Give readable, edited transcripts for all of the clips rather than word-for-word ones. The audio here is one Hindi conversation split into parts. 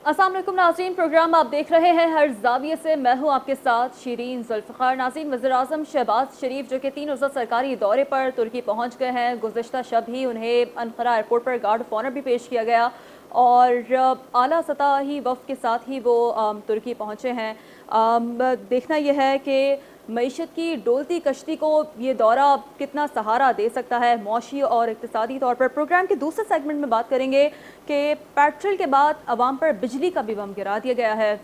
अस्सलाम वालेकुम नाज़रीन, प्रोग्राम आप देख रहे हैं हर जाविये से। मैं हूं आपके साथ शीरीन जुल्फ़िकार। नाज़रीन, वज़ीर-ए-आज़म शहबाज शरीफ जो कि 3 रोज़ा सरकारी दौरे पर तुर्की पहुंच गए हैं। गुज़िश्ता शब ही उन्हें अनक़रा एयरपोर्ट पर गार्ड ऑफ ऑनर भी पेश किया गया और आला सतही वफ़द के साथ ही वो तुर्की पहुँचे हैं। देखना यह है कि मईशत की डोलती कश्ती को ये दौरा कितना सहारा दे सकता है मौशी और इक़्तिसादी तौर पर। प्रोग्राम के दूसरे सेगमेंट में बात करेंगे कि पेट्रोल के बाद अवाम पर बिजली का भी बम गिरा दिया गया है।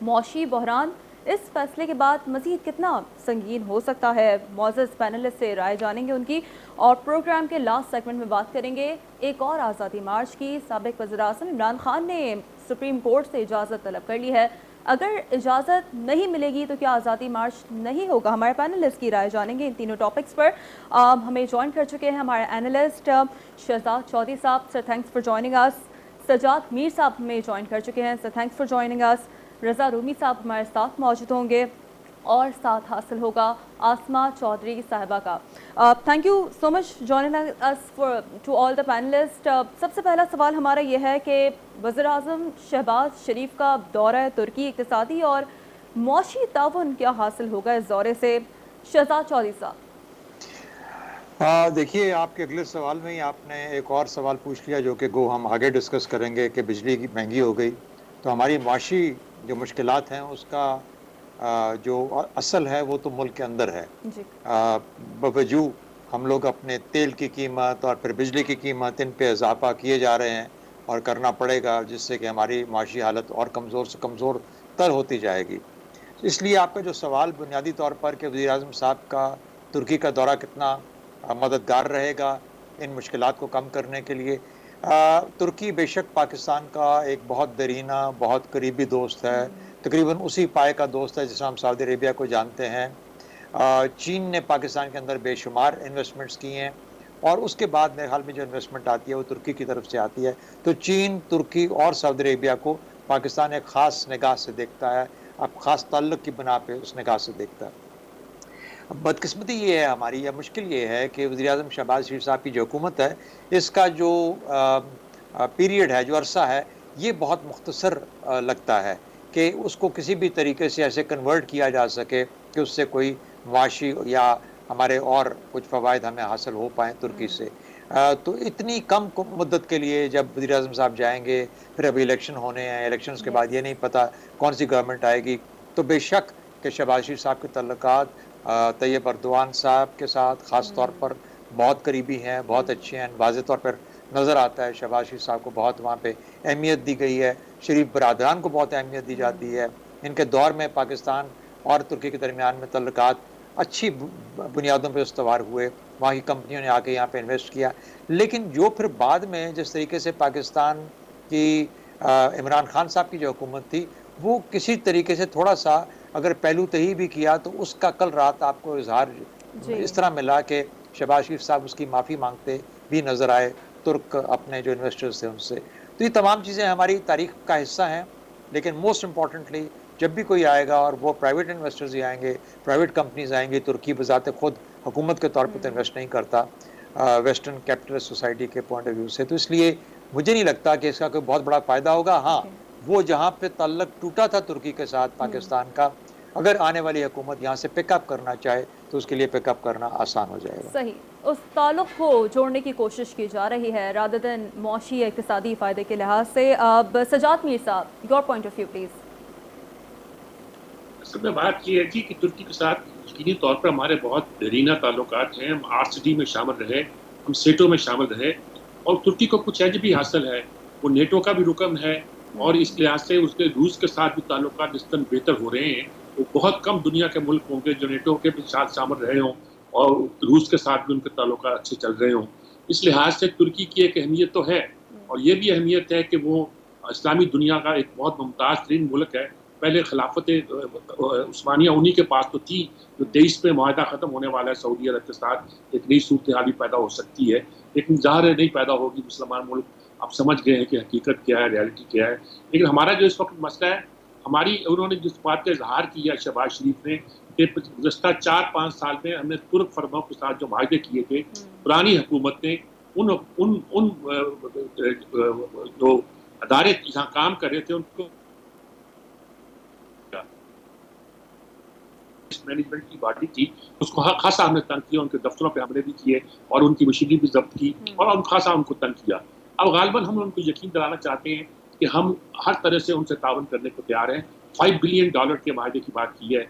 मौशी बहरान इस फैसले के बाद मज़ीद कितना संगीन हो सकता है, मौजूद पैनलिस्ट से राय जानेंगे उनकी। और प्रोग्राम के लास्ट सेगमेंट में बात करेंगे एक और आज़ादी मार्च की। साबिक़ वज़ीर-ए-आज़म इमरान खान ने सुप्रीम कोर्ट से इजाज़त तलब कर ली है। अगर इजाज़त नहीं मिलेगी तो क्या आज़ादी मार्च नहीं होगा? हमारे पैनलिस्ट की राय जानेंगे इन तीनों टॉपिक्स पर। हमें ज्वाइन कर चुके हैं हमारे एनालिस्ट शहजाद चौधरी साहब, sir thanks for joining us. Sajjad Mir साहब हमें ज्वाइन कर चुके हैं, sir thanks for joining us. Raza Rumi साहब हमारे साथ मौजूद होंगे और साथ हासिल होगा आसमा चौधरी साहिबा का। Thank you so much joining us for to all the panelist. सबसे पहला सवाल हमारा यह है कि वज़ीर-ए-आज़म शहबाज शरीफ का दौरा तुर्की इक़्तिसादी और मौशी ताउन क्या हासिल होगा इस दौरे से? शहजाद चौधरी साहब। देखिए, आपके अगले सवाल में ही आपने एक और सवाल पूछ लिया जो कि हम आगे डिस्कस करेंगे कि बिजली की महंगी हो गई तो हमारी माशी जो मुश्किलात हैं उसका जो असल है वो तो मुल्क के अंदर है। बावजूद हम लोग अपने तेल की कीमत और फिर बिजली की कीमत इन पे इजाफा किए जा रहे हैं और करना पड़ेगा, जिससे कि हमारी माशी हालत और कमज़ोर से कमज़ोर तर होती जाएगी। इसलिए आपका जो सवाल बुनियादी तौर पर कि वज़ीर-ए-आज़म साहब का तुर्की का दौरा कितना मददगार रहेगा इन मुश्किलात को कम करने के लिए। तुर्की बेशक पाकिस्तान का एक बहुत दरीना, बहुत करीबी दोस्त है, तकरीबन उसी पाए का दोस्त है जिसे हम सऊदी अरेबिया को जानते हैं। चीन ने पाकिस्तान के अंदर बेशुमार इन्वेस्टमेंट्स किए हैं और उसके बाद मेरे ख्याल में जो इन्वेस्टमेंट आती है वो तुर्की की तरफ से आती है। तो चीन, तुर्की और सऊदी अरेबिया को पाकिस्तान एक ख़ास निगाह से देखता है, अब ख़ास ताल्लुक़ की बिना पे उस निगाह से देखता है। बदकिस्मती ये है हमारी, या मुश्किल ये है कि वज़ीर-ए-आज़म शहबाज शरीफ साहब की जो हुकूमत है, इसका जो पीरियड है, जो अरसा है, ये बहुत मुख्तसर लगता है कि उसको किसी भी तरीके से ऐसे कन्वर्ट किया जा सके कि उससे कोई मुआशी या हमारे और कुछ फ़वाइद हमें हासिल हो पाएँ तुर्की से। तो इतनी कम मुद्दत के लिए जब वज़ीर-ए-आज़म साहब जाएँगे, फिर अभी इलेक्शन होने हैं, इलेक्शंस के बाद ये नहीं पता कौन-सी गवर्नमेंट आएगी, तो बेशक कि शहबाज शरीफ साहब के तल्लुकात तैयब अर्दवान साहब के साथ ख़ास तौर पर बहुत करीबी हैं, बहुत अच्छे हैं। वाज़ेह तौर पर नज़र आता है शहबाज शरीफ साहब को बहुत वहाँ पे अहमियत दी गई है, शरीफ बरादरान को बहुत अहमियत दी जाती है। इनके दौर में पाकिस्तान और तुर्की के दरमियान में तल्लुकात अच्छी बुनियादों पे इस्तवार हुए, वहाँ की कंपनियों ने आके यहाँ पे इन्वेस्ट किया। लेकिन जो फिर बाद में जिस तरीके से पाकिस्तान की इमरान खान साहब की जो हुकूमत थी, वो किसी तरीके से थोड़ा-सा अगर पहलू तही भी किया तो उसका कल रात आपको इज़हार इस तरह मिला कि शहबाज शरीफ साहब उसकी माफ़ी मांगते भी नज़र आए तुर्क अपने जो इन्वेस्टर्स थे उनसे। तो ये तमाम चीज़ें हमारी तारीख़ का हिस्सा हैं, लेकिन मोस्ट इम्पॉर्टेंटली जब भी कोई आएगा और वो प्राइवेट इन्वेस्टर्स ही आएँगे, प्राइवेट कंपनीज़ आएँगी, तुर्की बज़ाते खुद हुकूमत के तौर पर तो इन्वेस्ट नहीं करता वेस्टर्न कैपिटलिस्ट सोसाइटी के पॉइंट ऑफ व्यू से। तो इसलिए मुझे नहीं लगता कि इसका कोई बहुत बड़ा फ़ायदा होगा। हाँ, वो जहाँ पे ताल्लुक़ टूटा था तुर्की के साथ पाकिस्तान का, अगर आने वाली हुकूमत यहाँ से पिकअप करना चाहे तो उसके लिए पिकअप करना आसान हो जाएगा। सही, उस ताल्लुक़ को जोड़ने की कोशिश की जा रही है रादर देन मौशी इक़्तिसादी फ़ायदे के लिहाज से। अब सजाद मीर साहब, your point of view please. असल में बात ये है जी कि तुर्की के साथ यकीनी तौर पर हमारे बहुत दरीना ताल्लुकात हैं। हम आरसीडी में शामिल रहे, हम सेटो में शामिल रहे और तुर्की को कुछ एज भी हासिल है, वो नेटो का भी रुकन है और इस लिहाज से उसके रूस के साथ भी ताल्लुकात निस्बतन बेहतर हो रहे हैं। वो बहुत कम दुनिया के मुल्क होंगे जो नेटो के भी साथ शामिल रहे हों और रूस के साथ भी उनके ताल्लुकात अच्छे चल रहे हों। इस लिहाज से तुर्की की एक अहमियत तो है और ये भी अहमियत है कि वो इस्लामी दुनिया का एक बहुत मुमताज़ तरीन मुल्क है। पहले खिलाफत उस्मानिया उन्हीं के पास तो थी, जो 23 में मुआहदा ख़त्म होने वाला है सऊदी अरब के साथ, एक नई सूरत हाल भी पैदा हो सकती है, लेकिन ज़ाहिर है नहीं पैदा होगी। मुसलमान मुल्क अब समझ गए हैं कि हकीकत क्या है, रियलिटी क्या है। लेकिन हमारा जो इस वक्त मसला है, हमारी उन्होंने जिस बात का इजहार किया शहबाज शरीफ ने कि गुज़श्ता 4-5 साल में हमने तुर्क फर्मों के साथ जो वायदे किए थे, पुरानी हुकूमत ने उन जो अदारे जहाँ काम कर रहे थे उनको मैनेजमेंट की बॉडी थी, उसको खासा हमने तंग किया, उनके दफ्तरों पे हमले भी किए और उनकी मशीनरी भी जब्त की और खासा उनको तंग किया। अब गालिबन हम उनको यकीन दिलाना चाहते हैं कि हम हर तरह से उनसे ताउन करने को तैयार हैं। $5 बिलियन के माहे की बात की है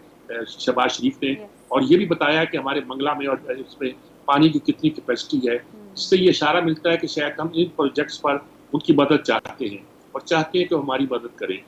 शहबाज शरीफ ने, और ये भी बताया है कि हमारे मंगला में और इसमें पानी की कितनी कैपेसिटी है, जिससे ये इशारा मिलता है कि शायद हम इन प्रोजेक्ट्स पर उनकी मदद चाहते हैं और चाहते हैं कि हमारी मदद करें।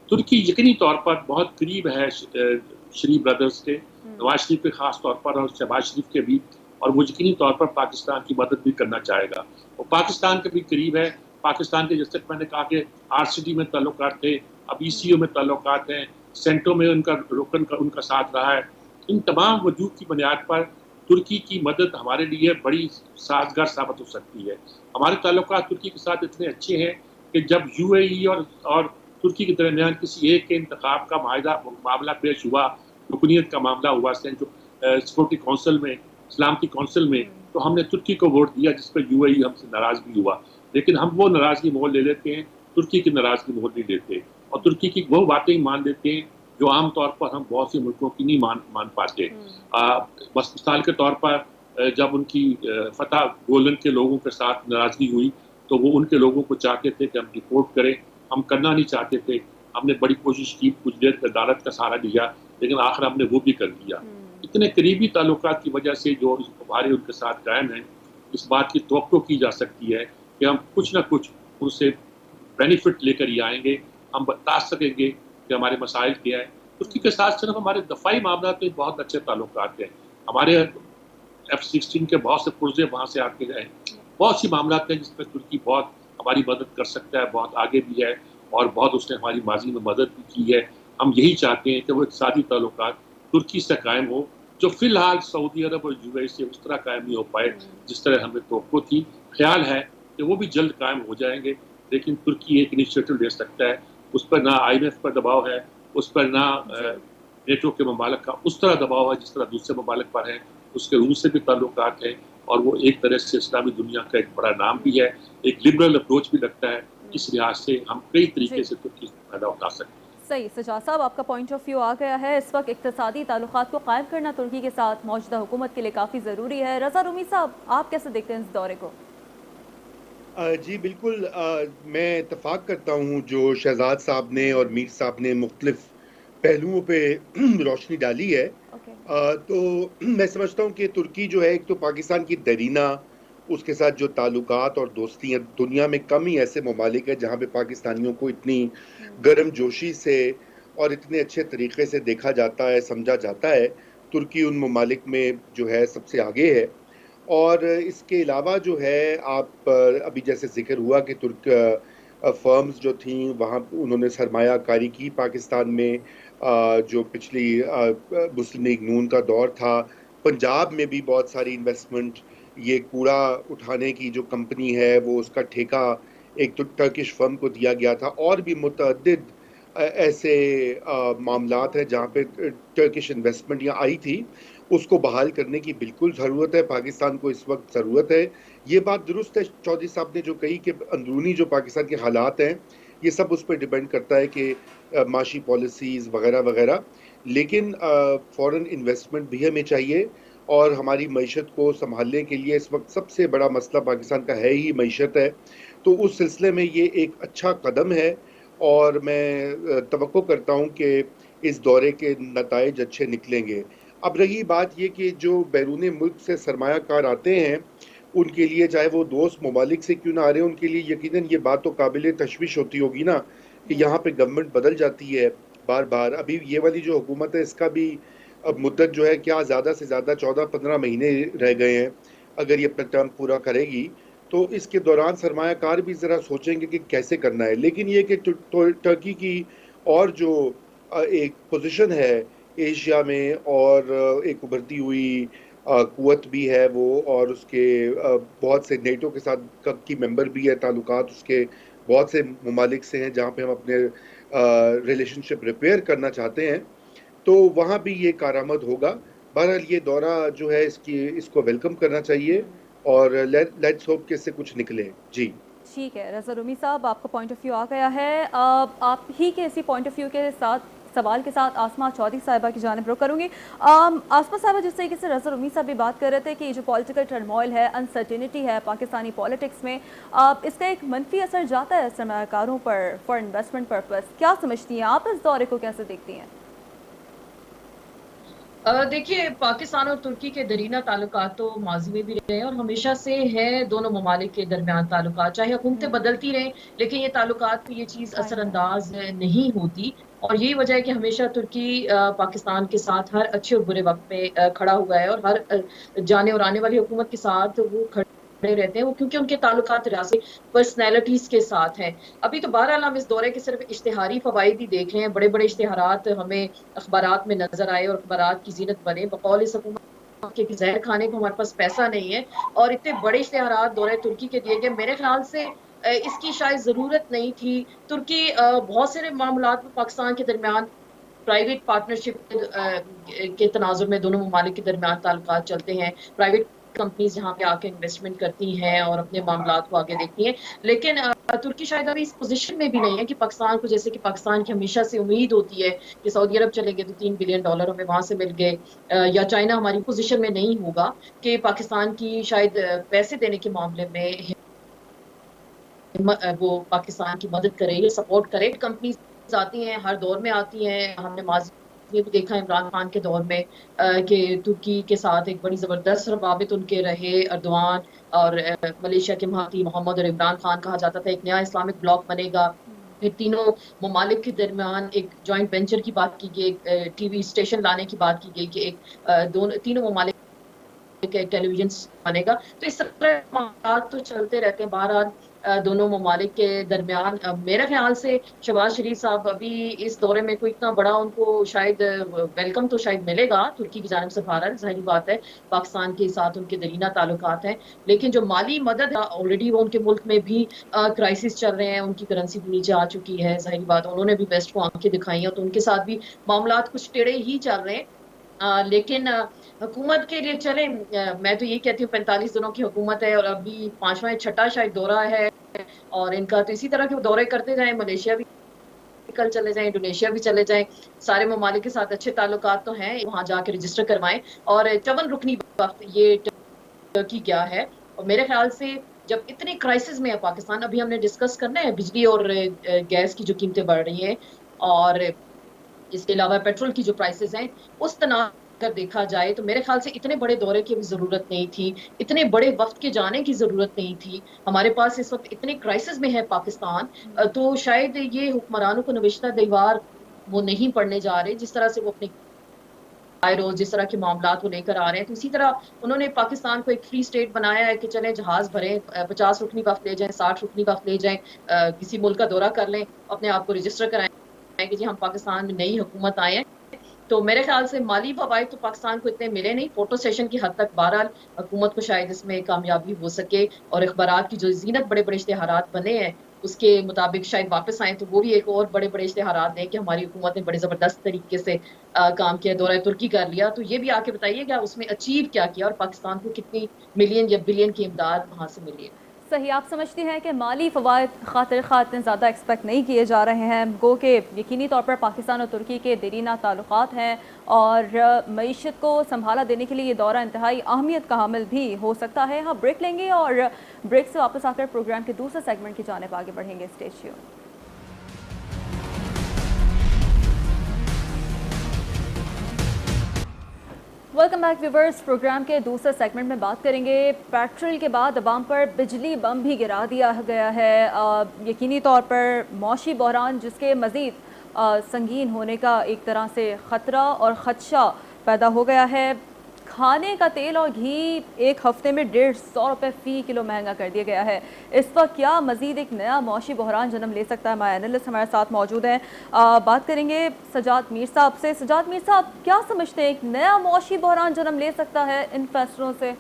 तुर्की यकीनी तौर पर बहुत करीब है शरीफ ब्रदर्स के, नवाज शरीफ के खास तौर पर और शहबाज शरीफ के भी, और वो यकीनी तौर पर पाकिस्तान की मदद भी करना चाहेगा। वो पाकिस्तान के भी करीब है। पाकिस्तान के, जैसे मैंने कहा कि आरसीडी में ताल्लुकात थे, अब ईसीओ में ताल्लुकात हैं, सेंटो में उनका रुकन का उनका साथ रहा है। इन तमाम वजूद की बुनियाद पर तुर्की की मदद हमारे लिए बड़ी साजगार साबित हो सकती है। हमारे ताल्लुकात तुर्की के साथ इतने अच्छे हैं कि जब यूएई और तुर्की के दरमियान किसी एक के इंतखाब का मामला पेश हुआ, रुकनीत का मामला हुआ सिक्योरिटी काउंसिल में, सलामती काउंसिल में, तो हमने तुर्की को वोट दिया, जिस पर यूएई हमसे नाराज भी हुआ। लेकिन हम वो नाराजगी मोल ले लेते हैं, तुर्की की नाराजगी मोल नहीं लेते, और तुर्की की वो बातें मान लेते हैं जो आमतौर पर हम बहुत से मुल्कों की नहीं मान पाते। बस मिसाल के तौर पर जब उनकी फतह गोलन के लोगों के साथ नाराजगी हुई, तो वो उनके लोगों को चाहते थे कि हम रिपोर्ट करें, हम करना नहीं चाहते थे। हमने बड़ी कोशिश की, कुछ देर अदालत का सहारा लिया, लेकिन आखिर हमने वो भी कर दिया। इतने करीबी ताल्लुकात की वजह से जो हमारे उनके साथ कायम है, इस बात की तवक्को की जा सकती है कि हम कुछ ना कुछ उनसे बेनिफिट लेकर ही आएंगे। हम बता सकेंगे कि हमारे मसाइल क्या है। तुर्की के साथ सिर्फ हमारे दफाई मामला में बहुत अच्छे ताल्लुकात हैं। हमारे F-16 के बहुत से पुर्जे वहाँ से आके गए, बहुत सी मामला हैं जिसमें तुर्की बहुत हमारी मदद कर सकता है, बहुत आगे भी है, और बहुत उसने हमारी माजी में मदद भी की है। हम यही चाहते हैं कि वो इक़्तिसादी ताल्लुकात तुर्की से कायम हो, जो फिलहाल सऊदी अरब और यूएई से उस तरह कायम नहीं हो पाए जिस तरह हमें तवक्को थी। ख्याल है कि वो भी जल्द कायम हो जाएंगे, लेकिन तुर्की एक इनिशिएटिव ले सकता है। उस पर ना IMF का दबाव है, उस पर ना नेटो के ममालिक का उस तरह दबाव है जिस तरह दूसरे ममालिक पर है। उसके रूस से भी ताल्लुकात हैं, और वो एक तरह से इस्लामी दुनिया का एक बड़ा नाम भी है, एक लिबरल अप्रोच भी लगता है। इस लिहाज से हम कई तरीके से तुर्की से फायदा उठा सकते हैं। सही, सजाद साहब आपका पॉइंट ऑफ व्यू आ गया है। इस वक्त इक़्तिसादी ताल्लुकात को कायम करना तुर्की के साथ मौजूदा हुकूमत के लिए काफ़ी ज़रूरी है। रज़ा रूमी साहब, आप कैसे देखते हैं इस दौरे को? जी बिल्कुल, मैं इत्तफाक करता हूँ जो शहजाद साहब ने और मीर साहब ने मुख्तलिफ पहलुओं पे रोशनी डाली है। तो मैं समझता हूँ कि तुर्की जो है, एक तो पाकिस्तान की दरीना, उसके साथ जो ताल्लुकात और दोस्तियाँ, दुनिया में कम ही ऐसे ममालिक है जहाँ पे पाकिस्तानियों को इतनी गर्म जोशी से और इतने अच्छे तरीके से देखा जाता है, समझा जाता है। तुर्की उन ममालिक में जो है सबसे आगे है। और इसके अलावा जो है, आप अभी जैसे जिक्र हुआ कि तुर्क फर्म्स जो थी वहाँ उन्होंने सरमायाकारी की पाकिस्तान में। जो पिछली मुस्लिम लीग नून का दौर था, पंजाब में भी बहुत सारी इन्वेस्टमेंट, ये कूड़ा उठाने की जो कंपनी है वो उसका ठेका एक तो टर्किश फर्म को दिया गया था। और भी मुतअद्दिद ऐसे मामलात हैं जहाँ पे टर्किश इन्वेस्टमेंट यहाँ आई थी। उसको बहाल करने की बिल्कुल ज़रूरत है, पाकिस्तान को इस वक्त ज़रूरत है। ये बात दुरुस्त है चौधरी साहब ने जो कही कि अंदरूनी जो पाकिस्तान के हालात हैं, ये सब उस पर डिपेंड करता है कि माशी पॉलिसीज़ वगैरह वगैरह। लेकिन फॉरेन इन्वेस्टमेंट भी हमें चाहिए, और हमारी मईशत को संभालने के लिए इस वक्त सबसे बड़ा मसला पाकिस्तान का है ही मईशत है। तो उस सिलसिले में ये एक अच्छा कदम है, और मैं तवक्को करता हूँ कि इस दौरे के नताइज अच्छे निकलेंगे। अब रही बात ये कि जो बैरून मुल्क से सरमायाकार आते हैं, उनके लिए चाहे वो दोस्त ममालिक से क्यों ना आ रहे हैं, उनके लिए यकीनन ये बात तो काबिल तशवीश होती होगी ना कि यहाँ पे गवर्नमेंट बदल जाती है बार बार। अभी ये वाली जो हुकूमत है, इसका भी अब मुद्दत जो है क्या ज़्यादा से ज़्यादा 14-15 महीने रह गए हैं। अगर ये अपना टर्म पूरा करेगी तो इसके दौरान सरमायाकार भी ज़रा सोचेंगे कि कैसे करना है। लेकिन ये कि टर्की की और जो एक पोजीशन है एशिया में, और एक उभरती हुई कुव्वत भी है वो, और उसके बहुत से नेटो के साथ की मेंबर भी है, ताल्लुकात उसके बहुत से ममालिक से हैं जहाँ पे हम अपने रिलेशनशिप रिपेयर करना चाहते हैं। तो वहाँ भी ये कारामद होगा। बहरहाल ये दौरा जो है इसको वेलकम करना चाहिए, और लेट्स होप कि इससे कुछ निकले। जी ठीक है, रज़ा रूमी साहब, आपका पॉइंट ऑफ व्यू आ गया है। आप ही के इसी पॉइंट ऑफ व्यू के साथ सवाल के साथ आसमा चौधरी साहिबा की जानिब रुख करूँगी। आसमा साहिबा, जिस तरीके से रज़ा रूमी साहब भी बात कर रहे थे कि जो पॉलिटिकल टर्मोइल है, अनसर्टिनिटी है पाकिस्तानी पॉलिटिक्स में, इसका एक मनफी असर जाता है सरमायाकारों पर फॉर इन्वेस्टमेंट पर्पस। क्या समझती हैं आप, इस दौरे को कैसे देखती हैं? देखिए, पाकिस्तान और तुर्की के दरीना ताल्लुकात तो माजी में भी रहे हैं और हमेशा से है दोनों ममालिक के दरमियान ताल्लुकात, चाहे हुकूमतें बदलती रहें, लेकिन ये ताल्लुकात पे ये चीज़ असरअंदाज नहीं होती। और यही वजह है कि हमेशा तुर्की पाकिस्तान के साथ हर अच्छे और बुरे वक्त में खड़ा हुआ है और हर जाने और आने वाली हुकूमत के साथ वो खड़े रहते हैं, वो क्योंकि उनके ताल्लुकात रियासी पर्सनैलिटीज के साथ हैं। अभी तो बहरहाल हम इस दौरे के सिर्फ इश्तिहारी फवाइद ही देख रहे हैं, बड़े बड़े इश्तिहारात हमें अखबारात में नजर आए और अखबारात की जीनत बने। बकौल इस हुकूमत के जहर खाने को हमारे पास पैसा नहीं है और इतने बड़े इश्तिहारात दौरे तुर्की के दिए गए, मेरे ख्याल से इसकी शायद जरूरत नहीं थी। तुर्की बहुत सारे मामलात में पाकिस्तान के दरमियान प्राइवेट पार्टनरशिप के तनाजुर में दोनों ममालिक के दरमियान ताल्लुकात चलते हैं, प्राइवेट कंपनीज यहाँ पे आके इन्वेस्टमेंट करती हैं और अपने मामलात को आगे देखती हैं। लेकिन तुर्की शायद अभी इस पोजीशन में भी नहीं है कि पाकिस्तान को, जैसे कि पाकिस्तान की हमेशा से उम्मीद होती है कि सऊदी अरब चलेंगे तो $3 बिलियन हमें वहां से मिल गए, या चाइना हमारी पोजीशन में नहीं होगा कि पाकिस्तान की शायद पैसे देने के मामले में वो पाकिस्तान की मदद करे या सपोर्ट करे। कंपनीज आती हैं, हर दौर में आती हैं। हमने माजी में भी देखा इमरान खान के दौर में कि तुर्की के साथ एक बड़ी जबरदस्त रवाबित उनके रहे। अर्दवान और मलेशिया के महाती मोहम्मद और इमरान खान, कहा जाता था एक नया इस्लामिक ब्लॉक बनेगा। फिर तीनों ममालिक के दरमियान एक जॉइंट वेंचर की बात की गई, एक टीवी स्टेशन लाने की बात की गई कि एक तीनों ममालिक टेलीविजन बनेगा। तो इस तरह मामला तो चलते रहते हैं बहरहाल दोनों ममालिक के दरमियान। मेरे ख्याल से शहबाज शरीफ साहब अभी इस दौरे में कोई इतना बड़ा उनको शायद वेलकम तो शायद मिलेगा तुर्की की जानिब से। बहरहाल जाहिर बात है पाकिस्तान के साथ उनके दरीना ताल्लुकात हैं, लेकिन जो माली मदद ऑलरेडी वो उनके मुल्क में भी क्राइसिस चल रहे हैं, उनकी करेंसी भी नीचे आ चुकी है। जाहिर बात उन्होंने भी वेस्ट को आंखें दिखाई हैं, तो उनके साथ भी मामलात कुछ टेढ़े ही चल रहे हैं। लेकिन हुकूमत के लिए चले, मैं तो ये कहती हूँ 45 दिनों की हुकूमत है और अभी 5वां छठा शायद दौरा है और इनका तो इसी तरह के दौरे करते जाएं। मलेशिया भी कल चले जाएं, इंडोनेशिया भी चले जाएं, सारे ममालिक के साथ अच्छे ताल्लुकात तो हैं, वहां जाके रजिस्टर करवाएं। और 54 रुकनी वक्त ये टर्की क्या है, और मेरे ख्याल से जब इतने क्राइसिस में है पाकिस्तान, अभी हमने डिस्कस करना है बिजली और गैस की जो कीमतें बढ़ रही हैं और इसके अलावा पेट्रोल की जो प्राइसेस हैं, उस तनाव अगर देखा जाए तो मेरे ख्याल से इतने बड़े दौरे की भी जरूरत नहीं थी, इतने बड़े वक्त के जाने की जरूरत नहीं थी। हमारे पास इस वक्त इतने क्राइसिस में है पाकिस्तान, तो शायद ये हुक्मरानों को नविश्ता दीवार वो नहीं पढ़ने जा रहे जिस तरह से वो अपने रोज जिस तरह के मामला वो लेकर आ रहे हैं। तो इसी तरह उन्होंने पाकिस्तान को एक फ्री स्टेट बनाया है कि चले जहाज भरें, 50 रुकनी वक्त ले जाएं, 60 रुकनी वक्त ले जाएं, किसी मुल्क का दौरा कर लें, अपने आप को रजिस्टर कराएं कि जी हम पाकिस्तान में नई हुकूमत आए हैं। तो मेरे ख्याल से माली फवाइद तो पाकिस्तान को इतने मिले नहीं, फोटो सेशन की हद तक बहरहाल हुकूमत को शायद इसमें कामयाबी हो सके और अखबारात की जो जीनत बड़े बड़े इश्तिहारात बने हैं उसके मुताबिक शायद वापस आए, तो वो भी एक और बड़े बड़े इश्तिहारात दें कि हमारी हुकूमत ने बड़े ज़बरदस्त तरीके से काम किया, दौरा तुर्की कर लिया। तो ये भी आके बताइएगा उसमें अचीव क्या किया और पाकिस्तान को कितनी मिलियन या बिलियन की इमदाद वहाँ से मिली है। सही, आप समझती हैं कि माली फ़वाद खातिर खा इतने ज़्यादा एक्सपेक्ट नहीं किए जा रहे हैं, गो के यकीनी तौर पर पाकिस्तान और तुर्की के दरीना ताल्लुकात हैं और मईशत को संभाला देने के लिए ये दौरा इंतहाई अहमियत का हामिल भी हो सकता है। हाँ, ब्रेक लेंगे और ब्रेक से वापस आकर प्रोग्राम के दूसरे सेगमेंट की जानिब आगे बढ़ेंगे। Stay tuned. Welcome back viewers. Programme के दूसरे सेगमेंट में बात करेंगे पेट्रोल के बाद अवाम पर बिजली बम भी गिरा दिया गया है, यकीनी तौर पर मौशी बहरान जिसके मज़ीद संगीन होने का एक तरह से ख़तरा और ख़दशा पैदा हो गया है। खाने का तेल और घी एक हफ्ते में 150 रुपये फ़ी किलो महंगा कर दिया गया है। इस वक्त क्या मज़ीद एक नया मौशी बहरान जन्म ले सकता है? हमारे एनालिस्ट हमारे साथ मौजूद हैं, बात करेंगे सजाद मीर साहब से। सजाद मीर साहब, क्या समझते हैं एक नया मौशी बहरान जन्म ले सकता है इन फैसलों से?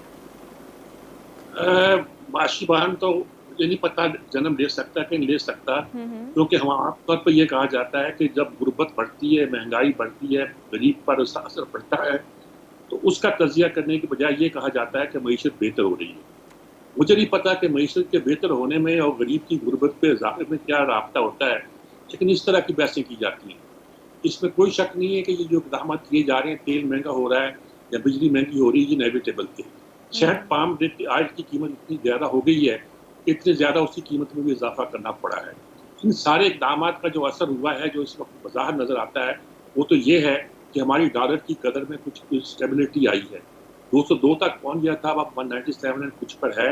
मौशी बहरान तो ये नहीं पता जन्म ले सकता है कि नहीं ले सकता, क्योंकि हम आमतौर पर यह कहा जाता है कि जब गुर्बत बढ़ती है, महंगाई बढ़ती है, गरीब पर उसका असर पड़ता है, तो उसका तजिया करने की बजाय ये कहा जाता है कि मईशत बेहतर हो रही है। मुझे नहीं पता कि मईशत के बेहतर होने में और गरीब की गुर्बत पे इजाफे में क्या राब्ता होता है, लेकिन इस तरह की बहसें की जाती हैं। इसमें कोई शक नहीं है कि ये जो इक़दाम किए जा रहे हैं, तेल महंगा हो रहा है या बिजली महंगी हो रही है, ये इनेविटेबल थे। शहद पाम ऑयल की कीमत इतनी ज़्यादा हो गई है कि इतने ज़्यादा उसकी कीमत में भी इजाफा करना पड़ा है। इन सारे इक़दाम का जो असर हुआ है, जो इस वक्त बाज़ार नज़र आता है, वो तो ये है कि हमारी डॉलर की कदर में कुछ स्टेबिलिटी आई है। 202 तक पहुंच गया था, अब 197 एंड कुछ पर है,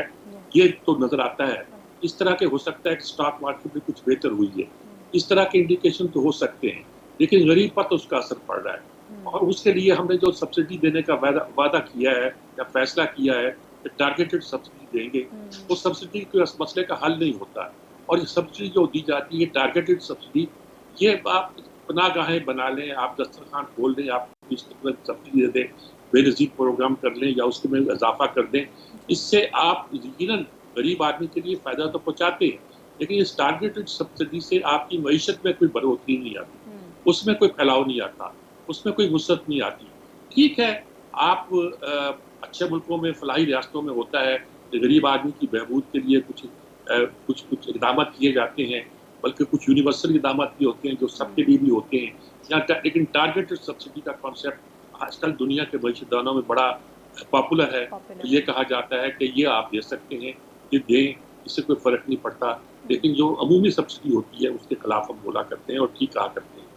ये तो नज़र आता है। इस तरह के हो सकता है कि स्टॉक मार्केट में कुछ बेहतर हुई है, इस तरह के इंडिकेशन तो हो सकते हैं, लेकिन गरीब पर तो उसका असर पड़ रहा है। और उसके लिए हमने जो सब्सिडी देने का वादा किया है या फैसला किया है कि टारगेटेड सब्सिडी देंगे, वो सब्सिडी के मसले का हल नहीं होता। और ये सब्सिडी जो दी जाती है, टारगेटेड सब्सिडी, ये आप पनाहगाहें बना लें, आप दस्तरखान खोल दें, आप सब्सिडी दे दें, बेनज़ीर प्रोग्राम कर लें या उसमें इजाफा कर दें, इससे आप यकीनन गरीब आदमी के लिए फ़ायदा तो पहुँचाते हैं, लेकिन इस टारगेटेड सब्सिडी से आपकी मईशत में कोई बढ़ोतरी नहीं आती, उसमें कोई फैलाव नहीं आता, उसमें कोई वुसअत नहीं आती। ठीक है, आप अच्छे मुल्कों में, फलाही रियासतों में होता है कि गरीब आदमी की बहबूद के लिए कुछ इक़दाम किए जाते हैं, बल्कि कुछ यूनिवर्सल इक़दाम भी होते हैं जो सबके लिए भी होते हैं। लेकिन टारगेटेड सब्सिडी का कॉन्सेप्ट आजकल दुनिया के मईशतदानों में बड़ा पॉपुलर है। तो ये कहा जाता है कि ये आप दे सकते हैं, ये दें, इससे कोई फ़र्क नहीं पड़ता। लेकिन जो अमूमी सब्सिडी होती है, उसके खिलाफ हम बोला करते हैं और ठीक कहा करते हैं।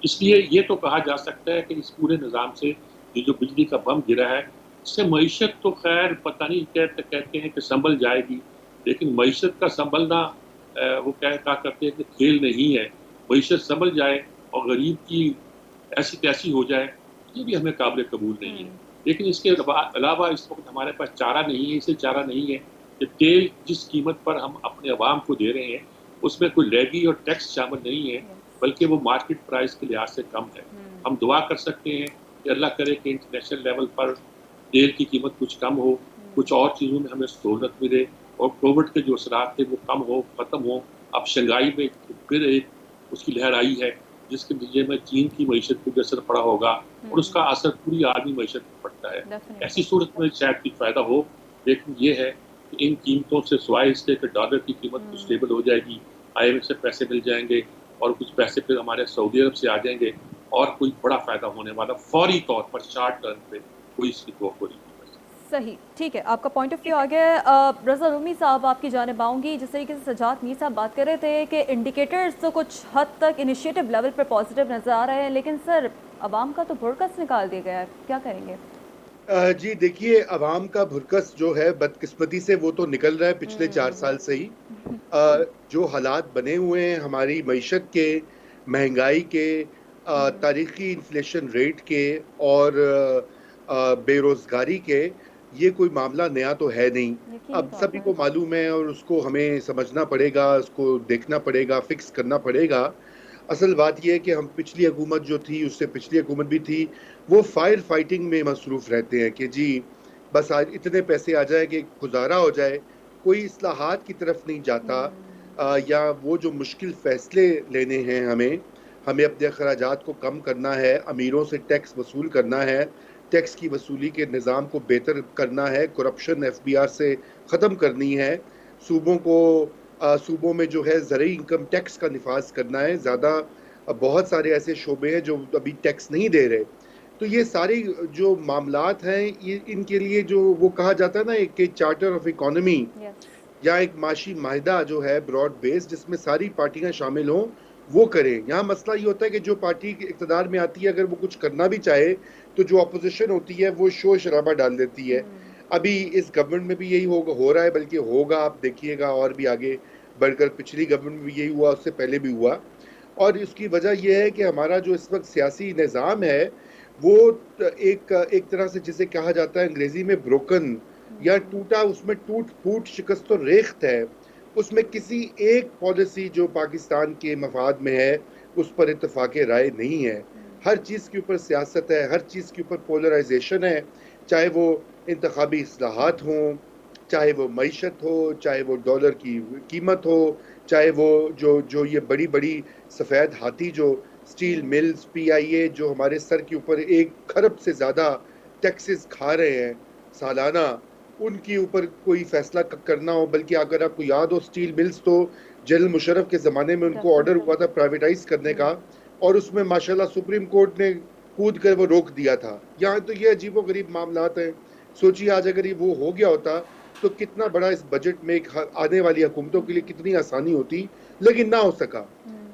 इसलिए ये तो कहा जा सकता है कि इस पूरे निज़ाम से ये जो बिजली का बम गिरा है, इससे मईशत तो खैर पता नहीं कहते हैं कि संभल जाएगी, लेकिन मईशत का संभलना वो कहा करते हैं कि खेल नहीं है। मईशत संभल जाए और गरीब की ऐसी तैसी हो जाए, ये भी हमें काबिल कबूल नहीं है। लेकिन इसके अलावा इस वक्त हमारे पास चारा नहीं है, इससे चारा नहीं है कि तेल जिस कीमत पर हम अपने अवाम को दे रहे हैं, उसमें कोई लेवी और टैक्स शामिल नहीं है, बल्कि वो मार्केट प्राइस के लिहाज से कम है। हम दुआ कर सकते हैं कि अल्लाह करे कि इंटरनेशनल लेवल पर तेल की कीमत कुछ कम हो, कुछ और चीज़ों में हमें सहूलत मिले और कोविड के जो असरात थे वो कम हो, ख़त्म हो। अब शंघाई में फिर एक उसकी लहर आई है, जिसके नतीजे में चीन की मईशत पर भी असर पड़ा होगा और उसका असर पूरी आदमी मईशत पर पड़ता है। ऐसी सूरत में शायद कुछ फ़ायदा हो, लेकिन ये है कि इन कीमतों से सिवाय इसके कि डॉलर की कीमत कुछ स्टेबल हो जाएगी, IMF से पैसे मिल जाएंगे और कुछ पैसे फिर हमारे सऊदी अरब से आ जाएंगे और कोई बड़ा फ़ायदा होने वाला फौरी तौर पर शॉर्ट टर्म पे कोई इसकी तवक्को नहीं। सही, ठीक है, आपका पॉइंट ऑफ व्यू आ गया है। रज़ा रूमी साहब, आपकी जानिब आऊँगी। जिस तरीके से सजाद मीर साहब बात कर रहे थे कि इंडिकेटर्स तो कुछ हद तक इनिशिएटिव लेवल पर पॉजिटिव नज़र आ रहे हैं, लेकिन सर अवाम का तो भुरकस निकाल दिया गया है, क्या करेंगे? जी देखिए, अवाम का भुरकस जो है बदकिस्मती से वो तो निकल रहा है पिछले 4 साल से ही। जो हालात बने हुए हैं हमारी मईशत के, महंगाई के, तारीखी इन्फ्लेशन रेट के और बेरोज़गारी के, ये कोई मामला नया तो है नहीं। अब सभी को मालूम है और उसको हमें समझना पड़ेगा, उसको देखना पड़ेगा, फिक्स करना पड़ेगा। असल बात ये है कि हम पिछली हुकूमत जो थी, उससे पिछली हुकूमत भी थी, वो फायर फाइटिंग में मसरूफ़ रहते हैं कि जी बस आज इतने पैसे आ जाए कि गुजारा हो जाए, कोई इस्लाहात की तरफ नहीं जाता। या वो जो मुश्किल फ़ैसले लेने हैं हमें अपने अखराजात को कम करना है, अमीरों से टैक्स वसूल करना है, टैक्स की वसूली के निज़ाम को बेहतर करना है, करप्शन FBR से ख़त्म करनी है, सूबों में जो है ज़रूरी इनकम टैक्स का निफाज करना है। बहुत सारे ऐसे शोबे हैं जो अभी टैक्स नहीं दे रहे। तो ये सारे जो मामलात हैं, ये इनके लिए जो वो कहा जाता है ना, एक चार्टर ऑफ इकोनॉमी या एक माशी माहिदा जो है ब्रॉड बेस्ड, जिसमें सारी पार्टियां शामिल हों, वो करें। यहाँ मसला ये होता है कि जो पार्टी इक़्तिदार में आती है, अगर वो कुछ करना भी चाहे तो जो अपोजिशन होती है वो शोर शराबा डाल देती है। अभी इस गवर्नमेंट में भी यही हो रहा है, बल्कि होगा, आप देखिएगा और भी आगे बढ़कर। पिछली गवर्नमेंट में भी यही हुआ, उससे पहले भी हुआ। और इसकी वजह यह है कि हमारा जो इस वक्त सियासी निज़ाम है वो एक तरह से जिसे कहा जाता है अंग्रेजी में ब्रोकन या टूटा, उसमें टूट फूट शिकस्त और रेख्त है। उसमें किसी एक पॉलिसी जो पाकिस्तान के मफाद में है उस पर इत्तेफाक राय नहीं है। हर चीज़ के ऊपर सियासत है, हर चीज़ के ऊपर पोलराइजेशन है, चाहे वो इंतखाबी इस्लाहात हों, चाहे वो मईशत हो, चाहे वो डॉलर की कीमत हो, चाहे वो जो ये बड़ी बड़ी सफ़ेद हाथी जो स्टील मिल्स, PIA जो हमारे सर के ऊपर 1 खरब से ज़्यादा टैक्सेस खा रहे हैं सालाना, उनके ऊपर कोई फैसला करना हो। बल्कि अगर आपको याद हो, स्टील मिल्स तो जनरल मुशर्रफ के ज़माने में उनको ऑर्डर हुआ था प्राइवेटाइज करने का, और उसमें माशाल्लाह सुप्रीम कोर्ट ने कूद कर वो रोक दिया था। यहाँ तो ये अजीबोगरीब मामलात हैं। सोचिए आज अगर ये वो हो गया होता तो कितना बड़ा इस बजट में आने वाली हुकूमतों के लिए कितनी आसानी होती, लेकिन ना हो सका।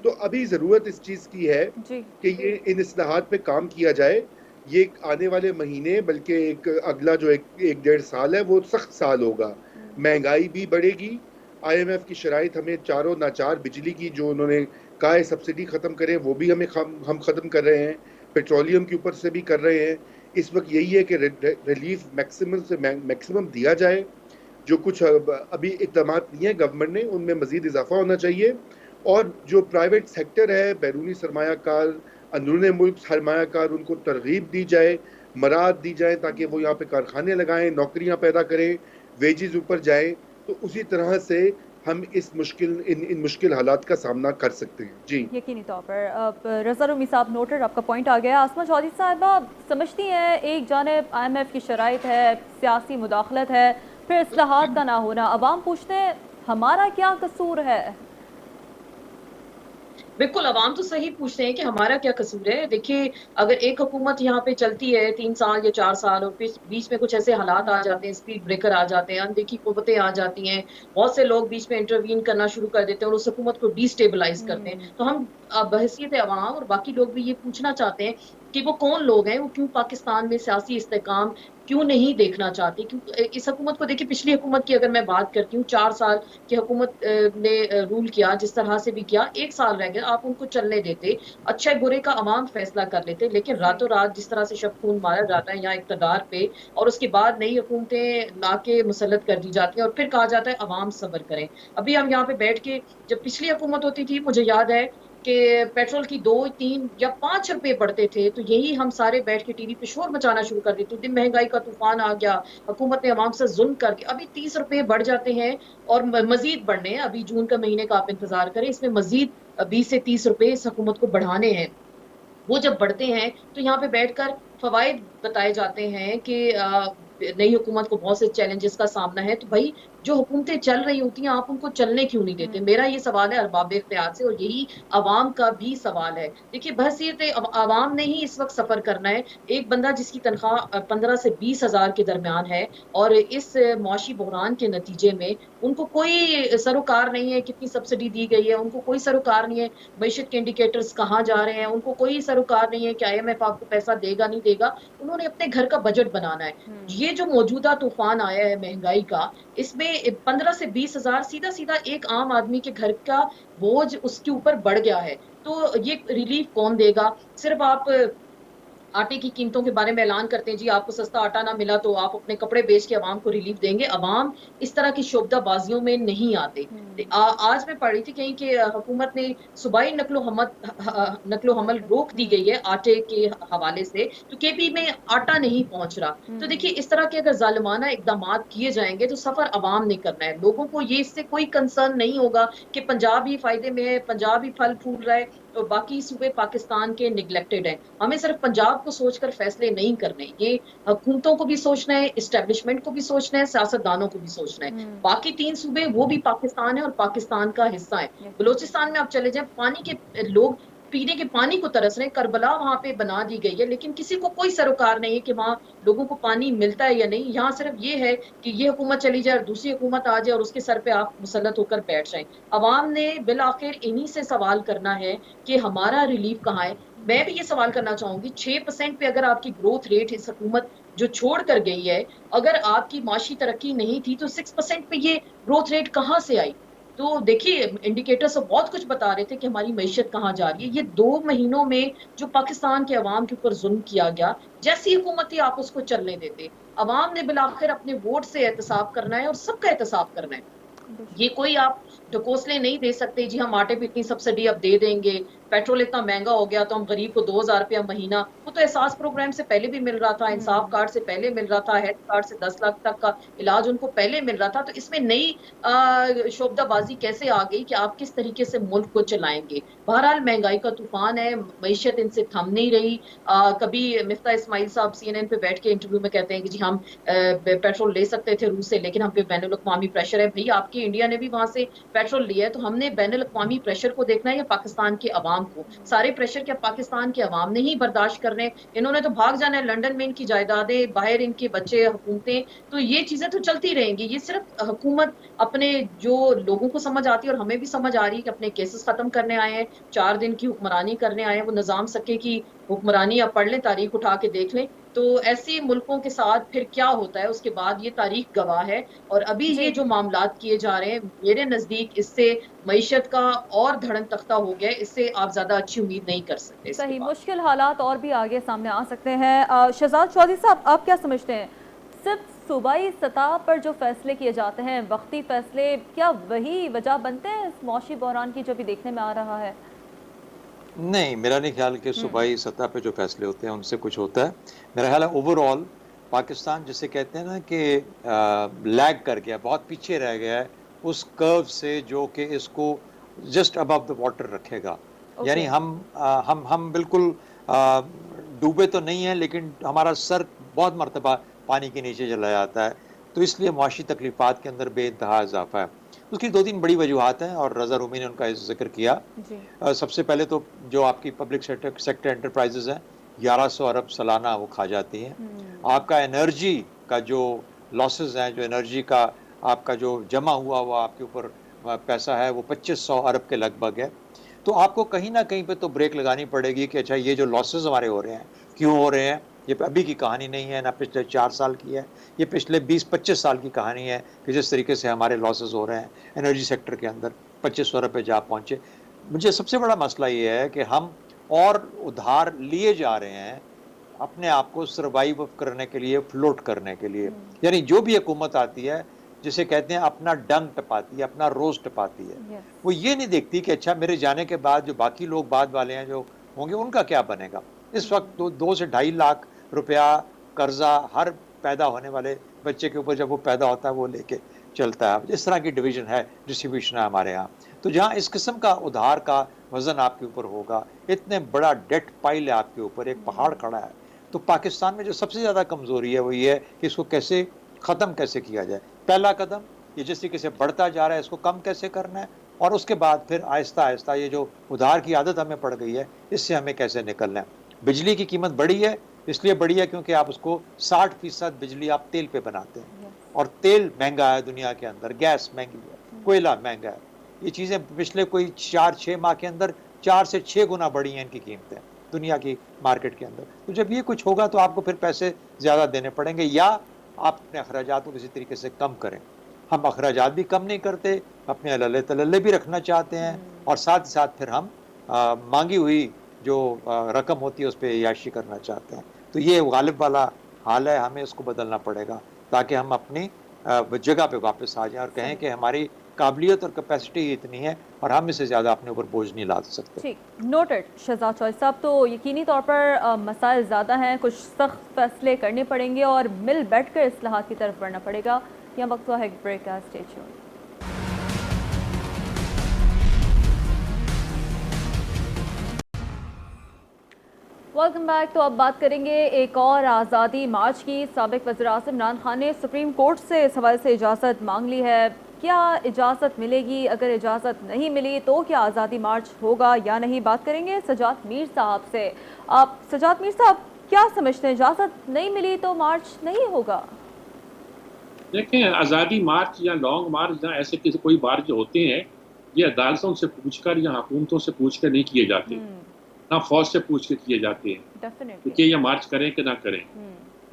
तो अभी ज़रूरत इस चीज़ की है कि ये इन इस्लाहात पे काम किया जाए। ये आने वाले महीने, बल्कि एक अगला जो एक डेढ़ साल है वो सख्त साल होगा। महंगाई भी बढ़ेगी। IMF की शराइत हमें चारों नाचार, बिजली की जो उन्होंने कहा है सब्सिडी ख़त्म करें, वो भी हम ख़त्म कर रहे हैं, पेट्रोलियम के ऊपर से भी कर रहे हैं। इस वक्त यही है कि रिलीफ मैक्सिमम से मैक्सिमम दिया जाए। जो कुछ अभी इक़दामात लिए हैं गवर्नमेंट ने, उनमें मज़ीद इजाफा होना चाहिए। और जो प्राइवेट सेक्टर है, बैरूनी सरमायाकार, अंदरूनी मुल्क सरमायाकार, उनको तरगीब दी जाए, मराद दी जाए, ताकि वो यहाँ पे कारखाने लगाएं, नौकरियाँ पैदा करें, वेजेस ऊपर जाएं। तो उसी तरह से हम इन मुश्किल हालात का सामना कर सकते हैं। जी, यकीनी तौर पर। अब रज़ा रूमी साहब, नोटेड, आपका पॉइंट आ गया। आसमा चौधरी साहबा, समझती हैं एक जानिब IMF की शराइत है, सियासी मुदाखलत है, फिर इस्लाहात का ना होना, अवाम पूछते हैं हमारा क्या कसूर है? बिल्कुल, अवाम तो सही पूछते हैं कि हमारा क्या कसूर है। देखिए, अगर एक हुकूमत यहाँ पे चलती है 3 साल या 4 साल, और फिर बीच में कुछ ऐसे हालात आ जाते हैं, स्पीड ब्रेकर आ जाते हैं, अनदेखी कुव्वतें आ जाती हैं, बहुत से लोग बीच में इंटरवीन करना शुरू कर देते हैं और उस हुकूमत को डिस्टेबलाइज़ करते हैं। तो हम बहैसियत अवाम और बाकी लोग भी ये पूछना चाहते हैं कि वो कौन लोग हैं, वो क्यों पाकिस्तान में सियासी इस्तेहकाम क्यों नहीं देखना चाहते? क्यों इस हुकूमत को देखिए, पिछली हुकूमत की अगर मैं बात करती हूँ, 4 साल की हुकूमत ने रूल किया, जिस तरह से भी किया, 1 साल रह गया, आप उनको चलने देते, अच्छे बुरे का अवाम फैसला कर लेते। लेकिन रातों रात जिस तरह से शब खून मारा जाता है यहाँ इक़्तिदार पे, और उसके बाद नई हुकूमतें ला के मुसल्लत कर दी जाती हैं और फिर कहा जाता है अवाम सब्र करें। अभी हम यहाँ पे बैठ के, जब पिछली हुकूमत होती थी, मुझे याद है कि पेट्रोल की 2, 3 या 5 रुपए बढ़ते थे, तो यही हम सारे बैठ के टीवी पे शोर मचाना शुरू कर देते थे, महंगाई का तूफान आ गया, हुकूमत ने अवाम से जुल्म कर दिया। अभी 30 रुपए बढ़ जाते हैं और मजीद बढ़ने हैं। अभी जून का महीने का आप इंतजार करें, इसमें मजीद 20 से 30 रुपए इस हुकूमत को बढ़ाने हैं। वो जब बढ़ते हैं तो यहाँ पे बैठकर फवाइद बताए जाते हैं कि नई हुकूमत को बहुत से चैलेंजेस का सामना है। तो भाई, जो हुकूमतें चल रही होती हैं, आप उनको चलने क्यों नहीं देते? मेरा ये सवाल है अरबाब इख्तियार से, और यही अवाम का भी सवाल है। देखिए, बहसीयत अवाम ने ही इस वक्त सफर करना है। एक बंदा जिसकी तनख्वाह 15 से 20 हज़ार के दरमियान है, और इस मुआशी बहरान के नतीजे में उनको कोई सरोकार नहीं है कितनी सब्सिडी दी गई है, उनको कोई सरोकार नहीं है मईशत के इंडिकेटर्स कहाँ जा रहे हैं, उनको कोई सरोकार नहीं है कि IMF आपको पैसा देगा नहीं देगा। उन्होंने अपने घर का बजट बनाना है। ये जो मौजूदा तूफान आया है महंगाई का, इसमें 15 से 20 हज़ार सीधा-सीधा एक आम आदमी के घर का बोझ उसके ऊपर बढ़ गया है। तो ये रिलीफ कौन देगा? सिर्फ आप आटे की कीमतों के बारे में ऐलान करते हैं, जी आपको सस्ता आटा ना मिला तो आप अपने कपड़े बेच के अवाम को रिलीफ देंगे। अवाम इस तरह की शोबदाबाजियों में नहीं आते। आज मैं पढ़ रही थी कहीं कि हुकूमत ने सूबाई नक्लो हमल रोक दी गई है आटे के हवाले से, तो KP में आटा नहीं पहुंच रहा। तो देखिए, इस तरह के अगर जालिमाना इकदामात किए जाएंगे तो सफर अवाम ने करना है। लोगों को ये इससे कोई कंसर्न नहीं होगा कि पंजाब ही फायदे में है, पंजाब ही फल फूल रहा है और बाकी सूबे पाकिस्तान के निगलेक्टेड हैं। हमें सिर्फ पंजाब को सोचकर फैसले नहीं करने, ये हुकूमतों को भी सोचना है, एस्टेब्लिशमेंट को भी सोचना है, सियासतदानों को भी सोचना है। बाकी 3 सूबे वो भी पाकिस्तान है और पाकिस्तान का हिस्सा है। बलोचिस्तान में आप चले जाएं, पानी के लोग पीने के पानी को तरस रहे हैं। करबला वहां पे बना दी गई है, लेकिन किसी को कोई सरोकार नहीं है कि वहां लोगों को पानी मिलता है या नहीं। यहाँ सिर्फ ये है कि ये हुकूमत चली जाए और दूसरी हुकूमत आ जाए और उसके सर पे आप मुसल्लत होकर बैठ जाएं। अवाम ने बिल आखिर इन्हीं से सवाल करना है कि हमारा रिलीफ कहाँ है। मैं भी ये सवाल करना चाहूंगी, 6% पे अगर आपकी ग्रोथ रेट इस हुकूमत जो छोड़ कर गई है, अगर आपकी माशी तरक्की नहीं थी तो 6% पे ये ग्रोथ रेट कहाँ से आई? तो देखिए, इंडिकेटर्स तो बहुत कुछ बता रहे थे कि हमारी मईशत कहाँ जा रही है। ये 2 महीनों में जो पाकिस्तान के अवाम के ऊपर जुल्म किया गया, जैसी हुकूमत थी आप उसको चलने देते। अवाम ने बिलाखिर अपने वोट से एहतसाब करना है और सबका एहतसाब करना है। ये कोई आप ढकोसले नहीं दे सकते जी, हम आटे पे इतनी सब्सिडी अब दे देंगे, पेट्रोल इतना महंगा हो गया तो हम गरीब को 2000 रुपया महीना। वो तो एहसास प्रोग्राम से पहले भी मिल रहा था, इंसाफ कार्ड से पहले मिल रहा था, हेल्थ कार्ड से 10 लाख तक का इलाज उनको पहले मिल रहा था। तो इसमें नई शोबदाबाजी कैसे आ गई कि आप किस तरीके से मुल्क को चलाएंगे। बहरहाल महंगाई का तूफान है, मीशत इनसे थम नहीं रही। कभी मिफ्ता इस्माइल साहब CNN पे बैठ के इंटरव्यू में कहते हैं कि जी हम पेट्रोल ले सकते थे रूस से, लेकिन हम पे बैनुल अक़वामी प्रेशर है। भाई आपकी इंडिया ने भी वहां से पेट्रोल लिया है, तो हमने बैनुल अक़वामी प्रेशर को देखना है या पाकिस्तान के अवाम को? सारे प्रेशर क्या पाकिस्तान के अवाम ने ही बर्दाश्त करने? इन्होंने तो भाग जाना है, लंदन में इनकी जायदादें, बाहर इनके बच्चे, हुकूमतें, तो ये चीजें तो चलती रहेंगी। ये सिर्फ हुकूमत अपने जो लोगों को समझ आती है और हमें भी समझ आ रही है कि अपने केसेस खत्म करने आए हैं, 4 दिन की हुक्मरानी करने आए हैं। वो निजाम सके की हुक्मरानी आप पढ़ लें, तारीख उठा के देख लें, तो ऐसे मुल्कों के साथ फिर क्या होता है उसके बाद ये तारीख गवाह है। और अभी ये जो मामलात किए जा रहे हैं, मेरे नजदीक इससे मईशत का और धड़न तख्ता हो गया है, इससे आप ज्यादा अच्छी उम्मीद नहीं कर सकते। सही, मुश्किल हालात और भी आगे सामने आ सकते हैं। शहजाद चौधरी साहब, आप क्या समझते हैं, सिर्फ सूबाई सतह पर जो फैसले किए जाते हैं, वक्ती फैसले, क्या वही वजह बनते हैं इस मौशी बहरान की जो भी देखने में आ रहा है? नहीं, मेरा नहीं ख्याल कि सूबाई सतह पे जो फैसले होते हैं उनसे कुछ होता है। मेरा ख्याल है ओवरऑल पाकिस्तान जिसे कहते हैं ना कि लैग कर गया, बहुत पीछे रह गया है उस कर्व से जो कि इसको जस्ट अबव द वाटर रखेगा। यानी हम बिल्कुल डूबे तो नहीं हैं, लेकिन हमारा सर बहुत मरतबा पानी के नीचे चला जाता है। तो इसलिए मुआशी तकलीफ़ात के अंदर बेइंतहा इजाफा है। उसकी 2-3 बड़ी वजूहात हैं और रज़ा रूमी ने उनका जिक्र किया। सबसे पहले तो जो आपकी पब्लिक सेक्टर एंटरप्राइजेज हैं, 1100 अरब सालाना वो खा जाती हैं। आपका एनर्जी का जो लॉसेस हैं, जो एनर्जी का आपका जो जमा हुआ आपके ऊपर पैसा है, वो 2500 अरब के लगभग है। तो आपको कहीं ना कहीं पे तो ब्रेक लगानी पड़ेगी कि अच्छा ये जो लॉसेस हमारे हो रहे हैं क्यों हो रहे हैं। ये अभी की कहानी नहीं है, ना पिछले 4 साल की है, ये पिछले 20-25 साल की कहानी है कि जिस तरीके से हमारे लॉसेस हो रहे हैं एनर्जी सेक्टर के अंदर 2500 अरब पे जा पहुँचे। मुझे सबसे बड़ा मसला ये है कि हम और उधार लिए जा रहे हैं अपने आप को सर्वाइव करने के लिए, फ्लोट करने के लिए। यानी जो भी हुकूमत आती है, जिसे कहते हैं अपना डंग टपाती है, अपना रोज टपाती है, वो ये नहीं देखती कि अच्छा मेरे जाने के बाद जो बाकी लोग बाद वाले हैं जो होंगे उनका क्या बनेगा। इस वक्त 2 से 2.5 लाख रुपया कर्जा हर पैदा होने वाले बच्चे के ऊपर जब वो पैदा होता है वो लेके चलता है। इस तरह की डिवीजन है, डिस्ट्रीब्यूशन है हमारे यहाँ। तो जहाँ इस किस्म का उधार का वजन आपके ऊपर होगा, इतने बड़ा डेट पाइल है आपके ऊपर, एक पहाड़ खड़ा है, तो पाकिस्तान में जो सबसे ज़्यादा कमज़ोरी है वो ये है कि इसको कैसे ख़त्म कैसे किया जाए। पहला कदम ये जिस तरीके से बढ़ता जा रहा है इसको कम कैसे करना है, और उसके बाद फिर आहिस्ता आहिस्ता ये जो उधार की आदत हमें पड़ गई है इससे हमें कैसे निकलना है। बिजली की कीमत बढ़ी है, इसलिए बढ़ी है क्योंकि आप उसको 60% बिजली आप तेल पे बनाते हैं, और तेल महंगा है दुनिया के अंदर, गैस महंगी है, कोयला महंगा है। ये चीज़ें पिछले कोई 4-6 माह के अंदर 4 से 6 गुना बढ़ी हैं इनकी कीमतें दुनिया की मार्केट के अंदर। तो जब ये कुछ होगा तो आपको फिर पैसे ज़्यादा देने पड़ेंगे, या आप अपने अखराजात को किसी तरीके से कम करें। हम अखराजात भी कम नहीं करते, अपने अल्ले तल्ले भी रखना चाहते हैं, और साथ ही साथ फिर हम मांगी हुई जो रकम होती है उस पर याशी करना चाहते हैं। तो ये गालिब वाला हाल है, हमें इसको बदलना पड़ेगा ताकि हम अपनी जगह पे वापस आ जाएं और कहें कि हमारी काबिलियत और कैपेसिटी इतनी है और हम इससे ज़्यादा अपने ऊपर बोझ नहीं ला सकते। ठीक, नोटेड शहजाद चौधरी साहब। तो यकीनी तौर पर मसाइल ज़्यादा हैं, कुछ सख्त फैसले करने पड़ेंगे और मिल बैठ कर इस्लाहात की तरफ बढ़ना पड़ेगा। यहाँ वक्त हुआ है ब्रेक का, स्टे ट्यून्ड। Welcome back. तो अब बात करेंगे एक और आज़ादी मार्च की। साबिक वज़ीर-ए-आज़म इमरान खान ने सुप्रीम कोर्ट से इस हवाले से इजाज़त मांग ली है। क्या इजाज़त मिलेगी? अगर इजाज़त नहीं मिली तो क्या आज़ादी मार्च होगा या नहीं? बात करेंगे सजाद मीर साहब से। आप सजाद मीर साहब क्या समझते हैं, इजाज़त नहीं मिली तो मार्च नहीं होगा? देखें, आज़ादी मार्च या लॉन्ग मार्च या ऐसे किसी कोई मार्च जो होते हैं, ये अदालतों से पूछकर या हुकूमतों से पूछकर नहीं किए जाते, ना फौज से पूछ के किए जाते हैं कि ये मार्च करें कि ना करें।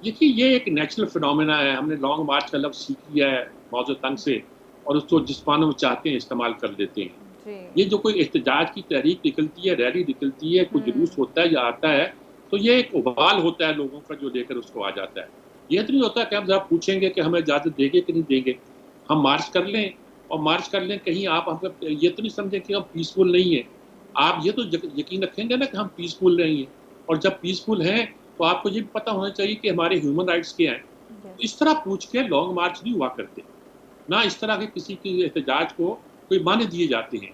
देखिए, ये एक नेचुरल फिनोमेना है। हमने लॉन्ग मार्च का लफ्ज़ सीख लिया है मौजू तंग से, और उसको जिस मानो चाहते हैं इस्तेमाल कर देते हैं। ये जो कोई एहतजाज की तहरीक निकलती है, रैली निकलती है, कोई जुलूस होता है या आता है, तो ये एक उबाल होता है लोगों का जो लेकर उसको आ जाता है। ये तो नहीं होता कि हम जब पूछेंगे कि हमें इजाज़त देंगे कि नहीं देंगे, हम मार्च कर लें और मार्च कर लें, कहीं आप हमें ये तो नहीं समझें कि हम पीसफुल नहीं है। आप ये तो यकीन रखेंगे ना कि हम पीसफुल नहीं हैं, और जब पीसफुल हैं तो आपको ये भी पता होना चाहिए कि हमारे ह्यूमन राइट्स क्या हैं। तो इस तरह पूछ के लॉन्ग मार्च नहीं हुआ करते, ना इस तरह के किसी की एहतजाज को कोई मान्य दिए जाते हैं।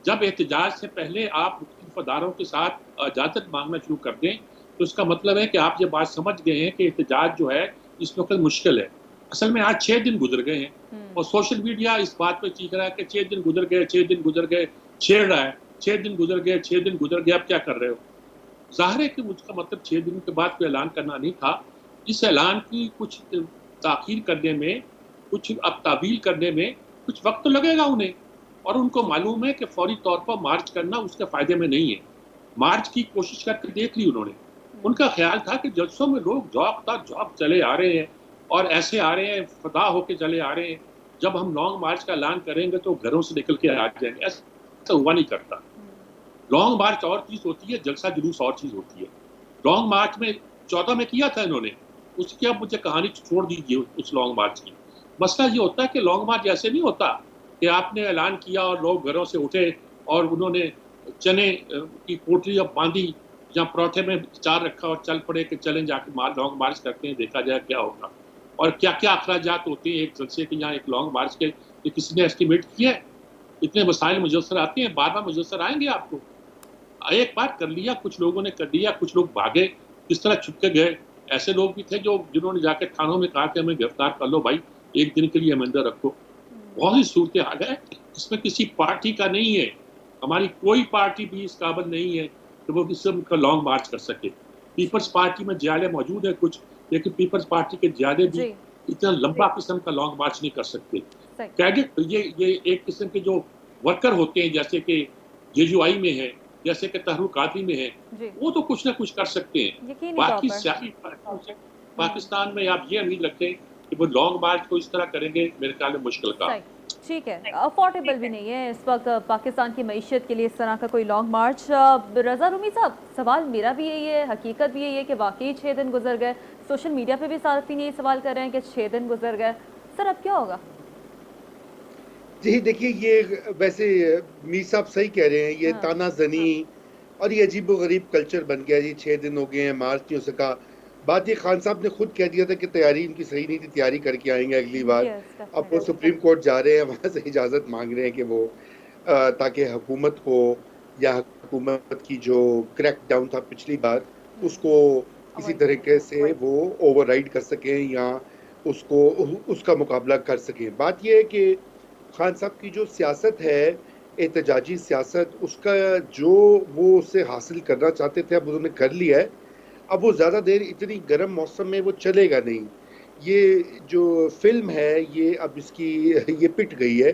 जब एहतजाज से पहले आप मुख्तलिफ अदारों के साथ इजाज़त मांगना शुरू कर दें, तो उसका मतलब है कि आप ये बात समझ गए हैं कि एहतजाज जो है इस वक्त मुश्किल है। असल में आज 6 दिन गुजर गए हैं और सोशल मीडिया इस बात पे चीख रहा है कि 6 दिन गुजर गए, 6 दिन गुजर गए, छेड़ रहा है, 6 दिन गुजर गए, 6 दिन गुजर गए, अब क्या कर रहे हो? ज़ाहिर है कि मुझका मतलब 6 दिन के बाद कोई ऐलान करना नहीं था। इस ऐलान की कुछ ताख़ीर करने में, कुछ अब तावील करने में कुछ वक़्त तो लगेगा उन्हें, और उनको मालूम है कि फ़ौरी तौर पर मार्च करना उसके फ़ायदे में नहीं है। मार्च की कोशिश करके देख ली उन्होंने। उनका ख़्याल था कि जलसों में लोग झोंक चले आ रहे हैं और ऐसे आ रहे हैं, फ़िदा होके चले आ रहे हैं। जब हम लॉन्ग मार्च का ऐलान करेंगे तो घरों से निकल के आ जाएँगे। ऐसा हुआ नहीं करता। लॉन्ग मार्च और चीज़ होती है, जलसा जुलूस और चीज़ होती है। लॉन्ग मार्च में 14 में किया था इन्होंने, उसकी अब मुझे कहानी छोड़ दीजिए उस लॉन्ग मार्च की। मसला ये होता है कि लॉन्ग मार्च ऐसे नहीं होता कि आपने ऐलान किया और लोग घरों से उठे और उन्होंने चने की पोटली अब बांधी या पराठे में अचार रखा और चल पड़े कि चलें जाके लॉन्ग मार्च करते हैं, देखा जाए क्या होगा। और क्या-क्या अखराजात होते हैं एक जलसे के या एक लॉन्ग मार्च के, ये किसी ने एस्टिमेट किया है? इतने मसाइल मुयस्सर आते हैं, बार-बार मुयस्सर आएँगे आपको। एक बार कर लिया, कुछ लोगों ने कर लिया, कुछ लोग भागे, किस तरह छुप के गए। ऐसे लोग भी थे जिन्होंने जाके थानों में कहा कि हमें गिरफ्तार कर लो भाई, एक दिन के लिए हमें अंदर रखो। बहुत ही सूरत-ए-हाल है, इसमें किसी पार्टी का नहीं है, हमारी कोई पार्टी भी इस काबिल नहीं है कि वो किस्म का लॉन्ग मार्च कर सके। पीपल्स पार्टी में जियाले मौजूद है कुछ, लेकिन पीपल्स पार्टी के जियादे भी इतना लंबा किस्म का लॉन्ग मार्च नहीं कर सकते। कैडेट ये एक किस्म के जो वर्कर होते हैं, जैसे कि जेयूआई में है, जैसे कि तहरीक कादरी में है, वो तो कुछ ना कुछ कर सकते हैं। बाकी सियासी पार्टियों से पाकिस्तान में आप ये उम्मीद रखें कि वो लॉन्ग मार्च को इस तरह करेंगे, मेरे ख्याल में मुश्किल काम। ठीक है, अफोर्डेबल भी नहीं है इस वक्त पाकिस्तान की मईशत के लिए इस तरह का कोई लॉन्ग मार्च। रज़ा रूमी साहब, सवाल मेरा भी यही है, हकीकत भी यही है कि वाकई 6 दिन गुजर गए। सोशल मीडिया पे भी सार्फिन यही सवाल कर रहे हैं कि 6 दिन गुजर गए, सर अब क्या होगा? जी देखिए, ये वैसे मीर साहब सही कह रहे हैं, ये तानाज़नी और ये अजीब-ओ-गरीब कल्चर बन गया जी। 6 दिन हो गए हैं, मार्च नहीं हो सका। बात ये खान साहब ने खुद कह दिया था कि तैयारी इनकी सही नहीं थी, तैयारी करके आएंगे अगली बार। अब वो सुप्रीम कोर्ट जा रहे हैं, वहाँ से इजाज़त मांग रहे हैं कि वो ताकि हुकूमत को या हुकूमत की जो क्रैक डाउन था पिछली बार, उसको किसी तरीके से वो ओवरराइड कर सकें या उसको उसका मुकाबला कर सकें। बात ये है कि खान साहब की जो सियासत है, एहतजाजी सियासत, उसका जो वो उससे हासिल करना चाहते थे अब उन्होंने कर लिया है। अब वो ज़्यादा देर इतनी गर्म मौसम में वो चलेगा नहीं। ये जो फ़िल्म है ये अब इसकी ये पिट गई है,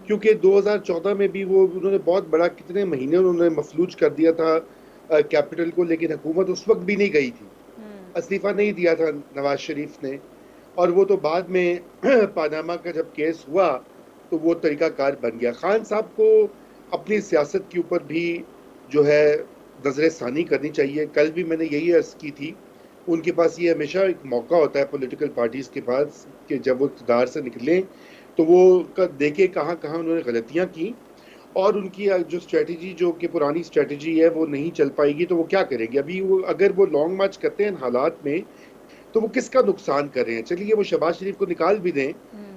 क्योंकि 2014 में भी वो उन्होंने बहुत बड़ा कितने महीने उन्होंने मफलूज कर दिया था कैपिटल को, लेकिन हुकूमत उस वक्त भी नहीं गई थी। इस्तीफ़ा नहीं दिया था नवाज शरीफ ने, और वो तो बाद में पानामा का जब केस हुआ तो वो तरीक़ाकार बन गया। खान साहब को अपनी सियासत के ऊपर भी जो है नज़र सानी करनी चाहिए। कल भी मैंने यही अर्ज़ की थी, उनके पास ये हमेशा एक मौका होता है पॉलिटिकल पार्टीज़ के पास कि जब वो इक़्तिदार से निकलें तो वो देखें कहाँ-कहाँ उन्होंने गलतियाँ की, और उनकी जो स्ट्रैटेजी जो कि पुरानी स्ट्रैटेजी है वो नहीं चल पाएगी तो वो क्या करेंगे। अभी वो अगर वो लॉन्ग मार्च करते हैं इन हालात में तो वो किसका नुकसान कर रहे हैं। चलिए वो शहबाज शरीफ को निकाल भी दें,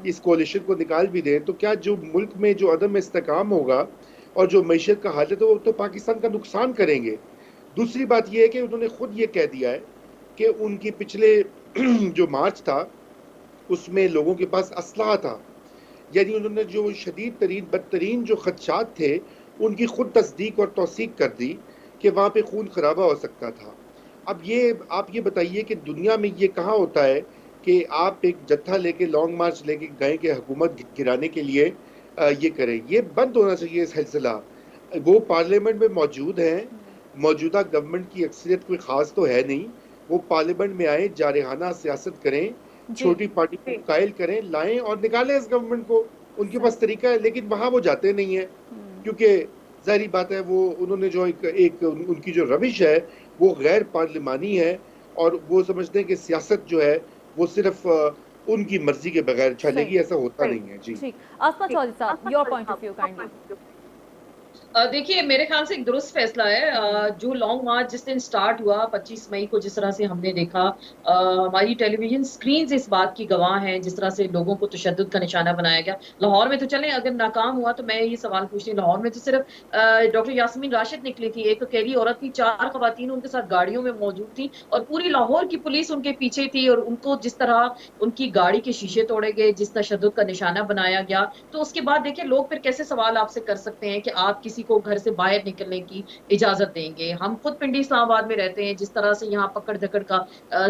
इस कोalition को निकाल भी दें, तो क्या जो मुल्क में जो अदम इस्तेकाम होगा और जो मईशत का हाल है तो वो तो पाकिस्तान का नुकसान करेंगे। दूसरी बात ये है कि उन्होंने खुद ये कह दिया है कि उनके पिछले जो मार्च था उसमें लोगों के पास असलहा था, यानी उन्होंने जो शदीद तरीन बदतरीन जो खदशात थे उनकी खुद तस्दीक और तौसीक कर दी कि वहाँ पे खून खराबा हो सकता था। अब ये आप ये बताइए कि दुनिया में ये कहाँ होता है कि आप एक जत्था लेके लॉन्ग मार्च लेके गए कि हुकूमत गिराने के लिए ये करें। ये बंद होना चाहिए सिलसिला। वो पार्लियामेंट में मौजूद हैं, मौजूदा गवर्नमेंट की अक्सरियत कोई ख़ास तो है नहीं, वो पार्लियामेंट में आए, जारहाना सियासत करें, छोटी पार्टी को कायल करें, लाएं और निकालें इस गवर्नमेंट को। उनके पास तरीका है, लेकिन वहाँ वो जाते नहीं हैं, क्योंकि ज़ाहिर बात है वो उन्होंने जो एक उनकी जो रविश है वो गैर पार्लिमानी है, और वो समझते हैं कि सियासत जो है वो सिर्फ उनकी मर्जी के बगैर चलेगी, ऐसा होता नहीं है। जी ठीक। आसमा चौधरी साहब, your point of view kindly. देखिए मेरे ख्याल से एक दुरुस्त फैसला है। जो लॉन्ग मार्च जिस दिन स्टार्ट हुआ 25 मई को, जिस तरह से हमने देखा, हमारी टेलीविजन स्क्रीन इस बात की गवाह हैं, जिस तरह से लोगों को तशद्दुद का निशाना बनाया गया। लाहौर में तो चलें, अगर नाकाम हुआ तो मैं ये सवाल पूछती हूँ, लाहौर में तो सिर्फ डॉक्टर यास्मीन राशिद निकली थी, एक अकेली औरत थी, 4 खवातीन उनके साथ गाड़ियों में मौजूद थी और पूरी लाहौर की पुलिस उनके पीछे थी, और उनको जिस तरह उनकी गाड़ी के शीशे तोड़े गए, जिस तशद्दुद का निशाना बनाया गया, तो उसके बाद देखिए लोग फिर कैसे सवाल आपसे कर सकते हैं कि आप किसी को घर से बाहर निकलने की इजाजत देंगे। हम खुद पिंडी इस्लामाबाद में रहते हैं, जिस तरह से यहाँ पकड़ धकड़ का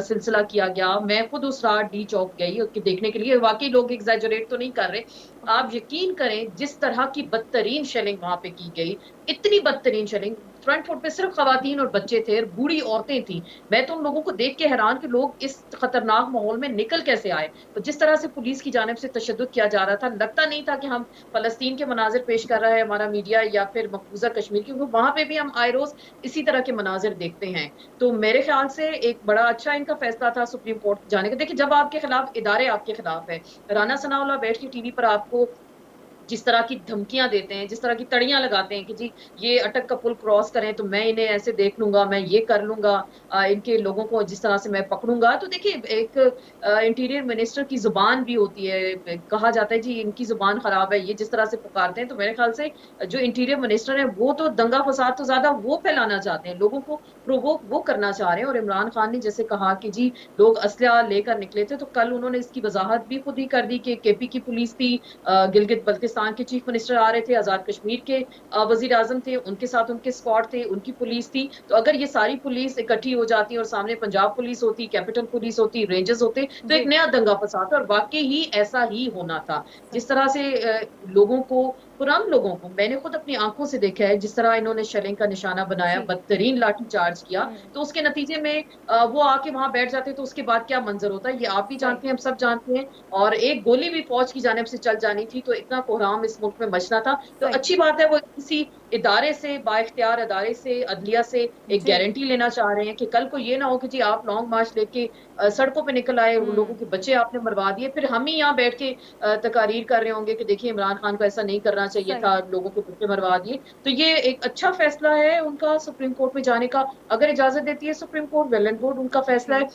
सिलसिला किया गया, मैं खुद उस रात डी चौक गई उसकी देखने के लिए। वाकई लोग एग्जैजरेट तो नहीं कर रहे, आप यकीन करें जिस तरह की बदतरीन शेलिंग वहां पे की गई, इतनी बदतरीन शेलिंग, फ्रंट फुट पे सिर्फ खवातीन और बच्चे थे और बूढ़ी औरतें थी। मैं तो उन लोगों को देख के हैरान कि लोग इस खतरनाक माहौल में निकल कैसे आए। तो जिस तरह से पुलिस की जानिब से तशद्दुद किया जा रहा था, लगता नहीं था कि हम फलस्तीन के मनाजिर पेश कर रहा है हमारा मीडिया या फिर मकबूजा कश्मीर, क्योंकि वहां पे भी हम आए रोज इसी तरह के मनाजिर देखते हैं। तो मेरे ख्याल से एक बड़ा अच्छा इनका फैसला था सुप्रीम कोर्ट जाने का। देखिए जब आपके खिलाफ इदारे आपके खिलाफ है, राना सनाउल्लाह बैठ के टीवी पर आपको जिस तरह की धमकियां देते हैं, जिस तरह की तड़ियां लगाते हैं कि जी ये अटक का पुल क्रॉस करें तो मैं इन्हें ऐसे देख लूंगा, मैं ये कर लूंगा, इनके लोगों को जिस तरह से मैं पकड़ूंगा। तो देखिए एक इंटीरियर मिनिस्टर की जुबान भी होती है, कहा जाता है जी इनकी जुबान खराब है, ये जिस तरह से पुकारते हैं। तो मेरे ख्याल से जो इंटीरियर मिनिस्टर है वो तो दंगा फसाद तो ज्यादा वो फैलाना चाहते हैं, लोगों को प्रोवोक वो करना चाह रहे हैं। और इमरान खान ने जैसे कहा कि जी लोग असला लेकर निकले थे, तो कल उन्होंने इसकी वजाहत भी खुद ही कर दी कि केपी की पुलिस थी, गिलगित बल्तिस्तान के चीफ मिनिस्टर आ रहे थे, आजाद कश्मीर के वजीर आजम थे, उनके साथ उनके स्क्वाड थे, उनकी पुलिस थी। तो अगर ये सारी पुलिस इकट्ठी हो जाती और सामने पंजाब पुलिस होती, कैपिटल पुलिस होती, रेंजर्स होते, तो एक नया दंगा फसाद था। और वाकई ही ऐसा ही होना था। जिस तरह से लोगों को, पुराने लोगों को मैंने खुद अपनी आंखों से देखा है, जिस तरह इन्होंने शेलिंग का निशाना बनाया, बदतरीन लाठी चार्ज किया, तो उसके नतीजे में वो आके वहां बैठ जाते, तो उसके बाद क्या मंजर होता है ये आप भी जानते हैं, हम सब जानते हैं। और एक गोली भी फौज की जानिब से चल जानी थी तो इतना कोहराम इस मुल्क में मचना था। तो अच्छी बात है वो किसी इदारे से, बाइख्तियार इदारे से, अदलिया से एक गारंटी लेना चाह रहे हैं कि कल को ये ना हो कि जी आप लॉन्ग मार्च लेके सड़कों पे निकल आए, लोगों के बच्चे आपने मरवा दिए, फिर हम ही यहाँ बैठ के तकारीर कर रहे होंगे कि देखिए इमरान खान को ऐसा नहीं करना चाहिए था, लोगों के बच्चे मरवा दिए। तो ये एक अच्छा फैसला है उनका सुप्रीम कोर्ट में जाने का। अगर इजाजत देती है supreme court, well and good, उनका फैसला है।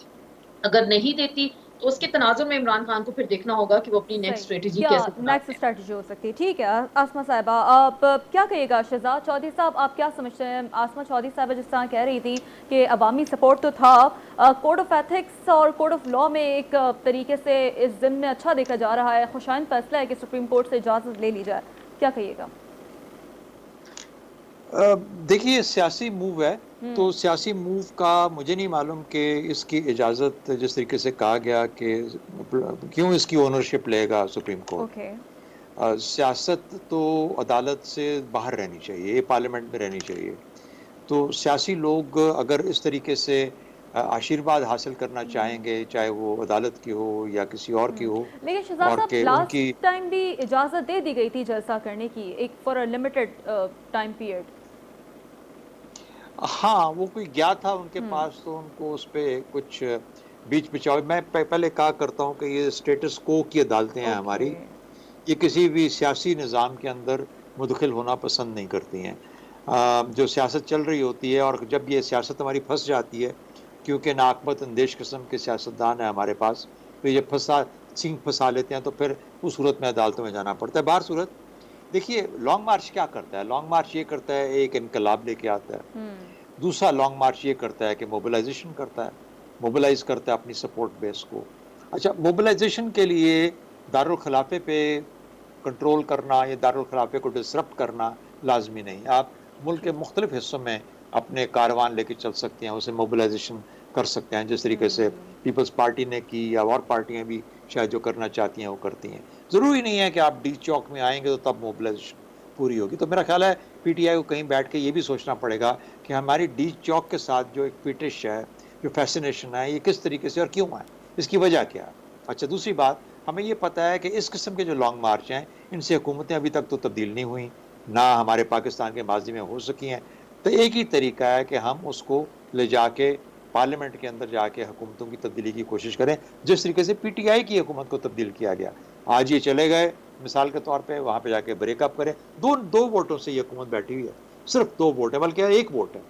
अगर नहीं देती तो उसके तनाजुर में इमरान खान को फिर देखना होगा कि वो अपनी नेक्स्ट स्ट्रेटेजी कैसे नेक्स्ट स्ट्रेटेजी हो सकती है। ठीक है आसमा साहिबा, आप क्या कहिएगा? शहजाद चौधरी साहब आप क्या समझते हैं? आसमा चौधरी साहबा जिस तरह कह रही थी कि अवामी सपोर्ट तो था, कोड ऑफ एथिक्स और कोड ऑफ लॉ में एक तरीके से इस जिम्न में अच्छा देखा जा रहा है, खुशाइन फैसला है कि सुप्रीम कोर्ट से इजाज़त ले ली जाए, क्या कहिएगा? देखिए सियासी मूव है, तो सियासी मूव का मुझे नहीं मालूम कि इसकी इजाज़त जिस तरीके से कहा गया कि क्यों इसकी ओनरशिप लेगा सुप्रीम कोर्ट। सियासत तो अदालत से बाहर रहनी चाहिए, ये पार्लियामेंट में रहनी चाहिए। तो सियासी लोग अगर इस तरीके से आशीर्वाद हासिल करना चाहेंगे, चाहे वो अदालत की हो या किसी और की हो, लेकिन शहजाद और साहब लास्ट टाइम भी इजाज़त दे दी गई थी जलसा करने की, एक for a limited time period. हाँ, वो कोई गया था उनके पास तो उनको उस पे कुछ बीच बिचाव। मैं पहले कहा करता हूँ कि ये स्टेटस को की अदालतें हैं हमारी, ये किसी भी सियासी निज़ाम के अंदर मुदखिल होना पसंद नहीं करती हैं। जो सियासत चल रही होती है और जब ये सियासत हमारी फंस जाती है, क्योंकि नाकबत अंदेश किस्म के सियासतदान हैं हमारे पास, तो ये सींग फंसा लेते हैं, तो फिर उस सूरत में अदालतों में जाना पड़ता है। बाहर सूरत देखिए लॉन्ग मार्च क्या करता है, लॉन्ग मार्च ये करता है एक इनकलाब लेके आता है। दूसरा लॉन्ग मार्च ये करता है कि मोबिलाइजेशन करता है, मोबिलाइज करता है अपनी सपोर्ट बेस को। अच्छा, मोबिलाइजेशन के लिए दारुल खिलाफे पे कंट्रोल करना या दारुल खिलाफे को डिसरप्ट करना लाजमी नहीं। आप मुल्क के मुख्तलिफ हिस्सों में अपने कारवान लेके चल सकते हैं, उसे मोबिलाइजेशन कर सकते हैं, जिस तरीके से पीपल्स पार्टी ने की या और पार्टियां भी शायद जो करना चाहती हैं वो करती हैं। ज़रूरी नहीं है कि आप डी चौक में आएंगे तो तब मोबिलाइजेशन पूरी होगी। तो मेरा ख्याल है पीटीआई को कहीं बैठ के ये भी सोचना पड़ेगा कि हमारी डी चौक के साथ जो एक फिटिश है, जो फैसिनेशन है, ये किस तरीके से और क्यों है, इसकी वजह क्या है। अच्छा, दूसरी बात, हमें ये पता है कि इस किस्म के जो लॉन्ग मार्च हैं, इनसे हुकूमतें अभी तक तो तब्दील नहीं हुई, ना हमारे पाकिस्तान के माजी में हो सकी हैं। तो एक ही तरीका है कि हम उसको ले जाके पार्लियामेंट के अंदर जाके हुकूमतों की तब्दीली की कोशिश करें, जिस तरीके से पीटीआई की हुकूमत को तब्दील किया गया। आज ये चले गए मिसाल के तौर पे, वहाँ पे जाके ब्रेकअप करें। दो वोटों से ये हुकूमत बैठी हुई है, सिर्फ 2 वोट है, बल्कि 1 वोट है।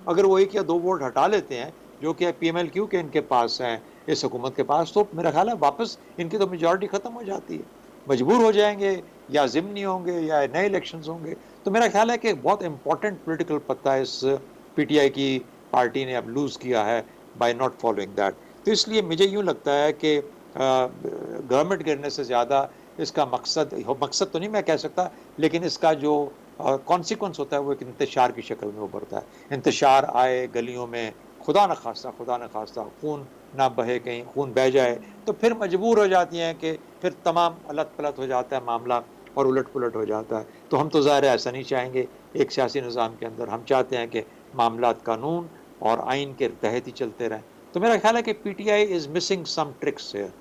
अगर वो 1 या 2 वोट हटा लेते हैं जो कि पीएमएलक्यू के इनके पास हैं, इस हुकूमत के पास, तो मेरा ख्याल है वापस इनकी तो मेजॉरिटी खत्म हो जाती है, मजबूर हो जाएंगे या ज़िमनी होंगे या नए इलेक्शंस होंगे। तो मेरा ख्याल है कि बहुत इंपॉर्टेंट पॉलिटिकल पत्ता इस पीटीआई की पार्टी ने अब लूज़ किया है बाय नॉट फॉलोइंग दैट। तो इसलिए मुझे यूँ लगता है कि गवर्नमेंट गिरने से ज़्यादा इसका मकसद तो नहीं मैं कह सकता, लेकिन इसका जो कॉन्सिक्वेंस होता है वो एक इंतशार की शक्ल में उभरता है। इंतशार आए गलियों में, खुदा न खास्ता खून ना बहे, कहीं खून बह जाए तो फिर मजबूर हो जाती हैं कि फिर तमाम अलट पलट हो जाता है मामला और उलट पुलट हो जाता है। तो हम तो ज़ाहिर है ऐसा नहीं चाहेंगे एक सियासी निज़ाम के अंदर। हम चाहते हैं कि मामलात कानून और आइन के तहत ही चलते रहें। तो मेरा ख्याल है कि PTI is missing some tricks है,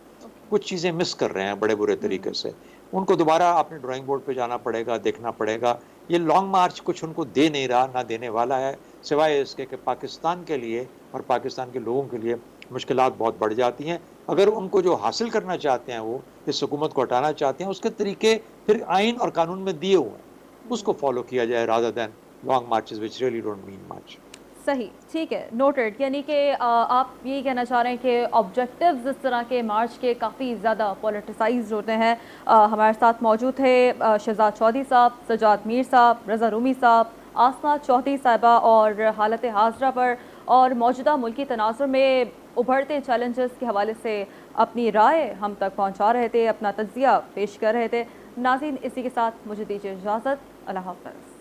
कुछ चीज़ें मिस कर रहे हैं बड़े बुरे तरीके से। उनको दोबारा अपने ड्राइंग बोर्ड पे जाना पड़ेगा, देखना पड़ेगा। ये लॉन्ग मार्च कुछ उनको दे नहीं रहा, ना देने वाला है, सिवाय इसके कि पाकिस्तान के लिए और पाकिस्तान के लोगों के लिए मुश्किलात बहुत बढ़ जाती हैं। अगर उनको जो हासिल करना चाहते हैं, वो इस हुकूमत को हटाना चाहते हैं, उसके तरीके फिर आइन और कानून में दिए हुए हैं, उसको फॉलो किया जाए rather than long marches which really don't mean much. सही, ठीक है, नोटेड। यानी कि आप यही कहना चाह रहे हैं कि ऑब्जेक्टिव्स इस तरह के मार्च के काफ़ी ज़्यादा पॉलिटिसाइज्ड होते हैं। हमारे साथ मौजूद थे शहजाद चौधरी साहब, सजाद मीर साहब, रज़ा रूमी साहब, आसमा चौधरी साहिबा, और हालत हाज़रा पर और मौजूदा मुल्की तनाज़ुर में उभरते चैलेंजेस के हवाले से अपनी राय हम तक पहुँचा रहे थे, अपना तज्ज़िया पेश कर रहे थे। नाज़रीन, इसी के साथ मुझे दीजिए इजाज़त। अल्लाह हाफ़िज़।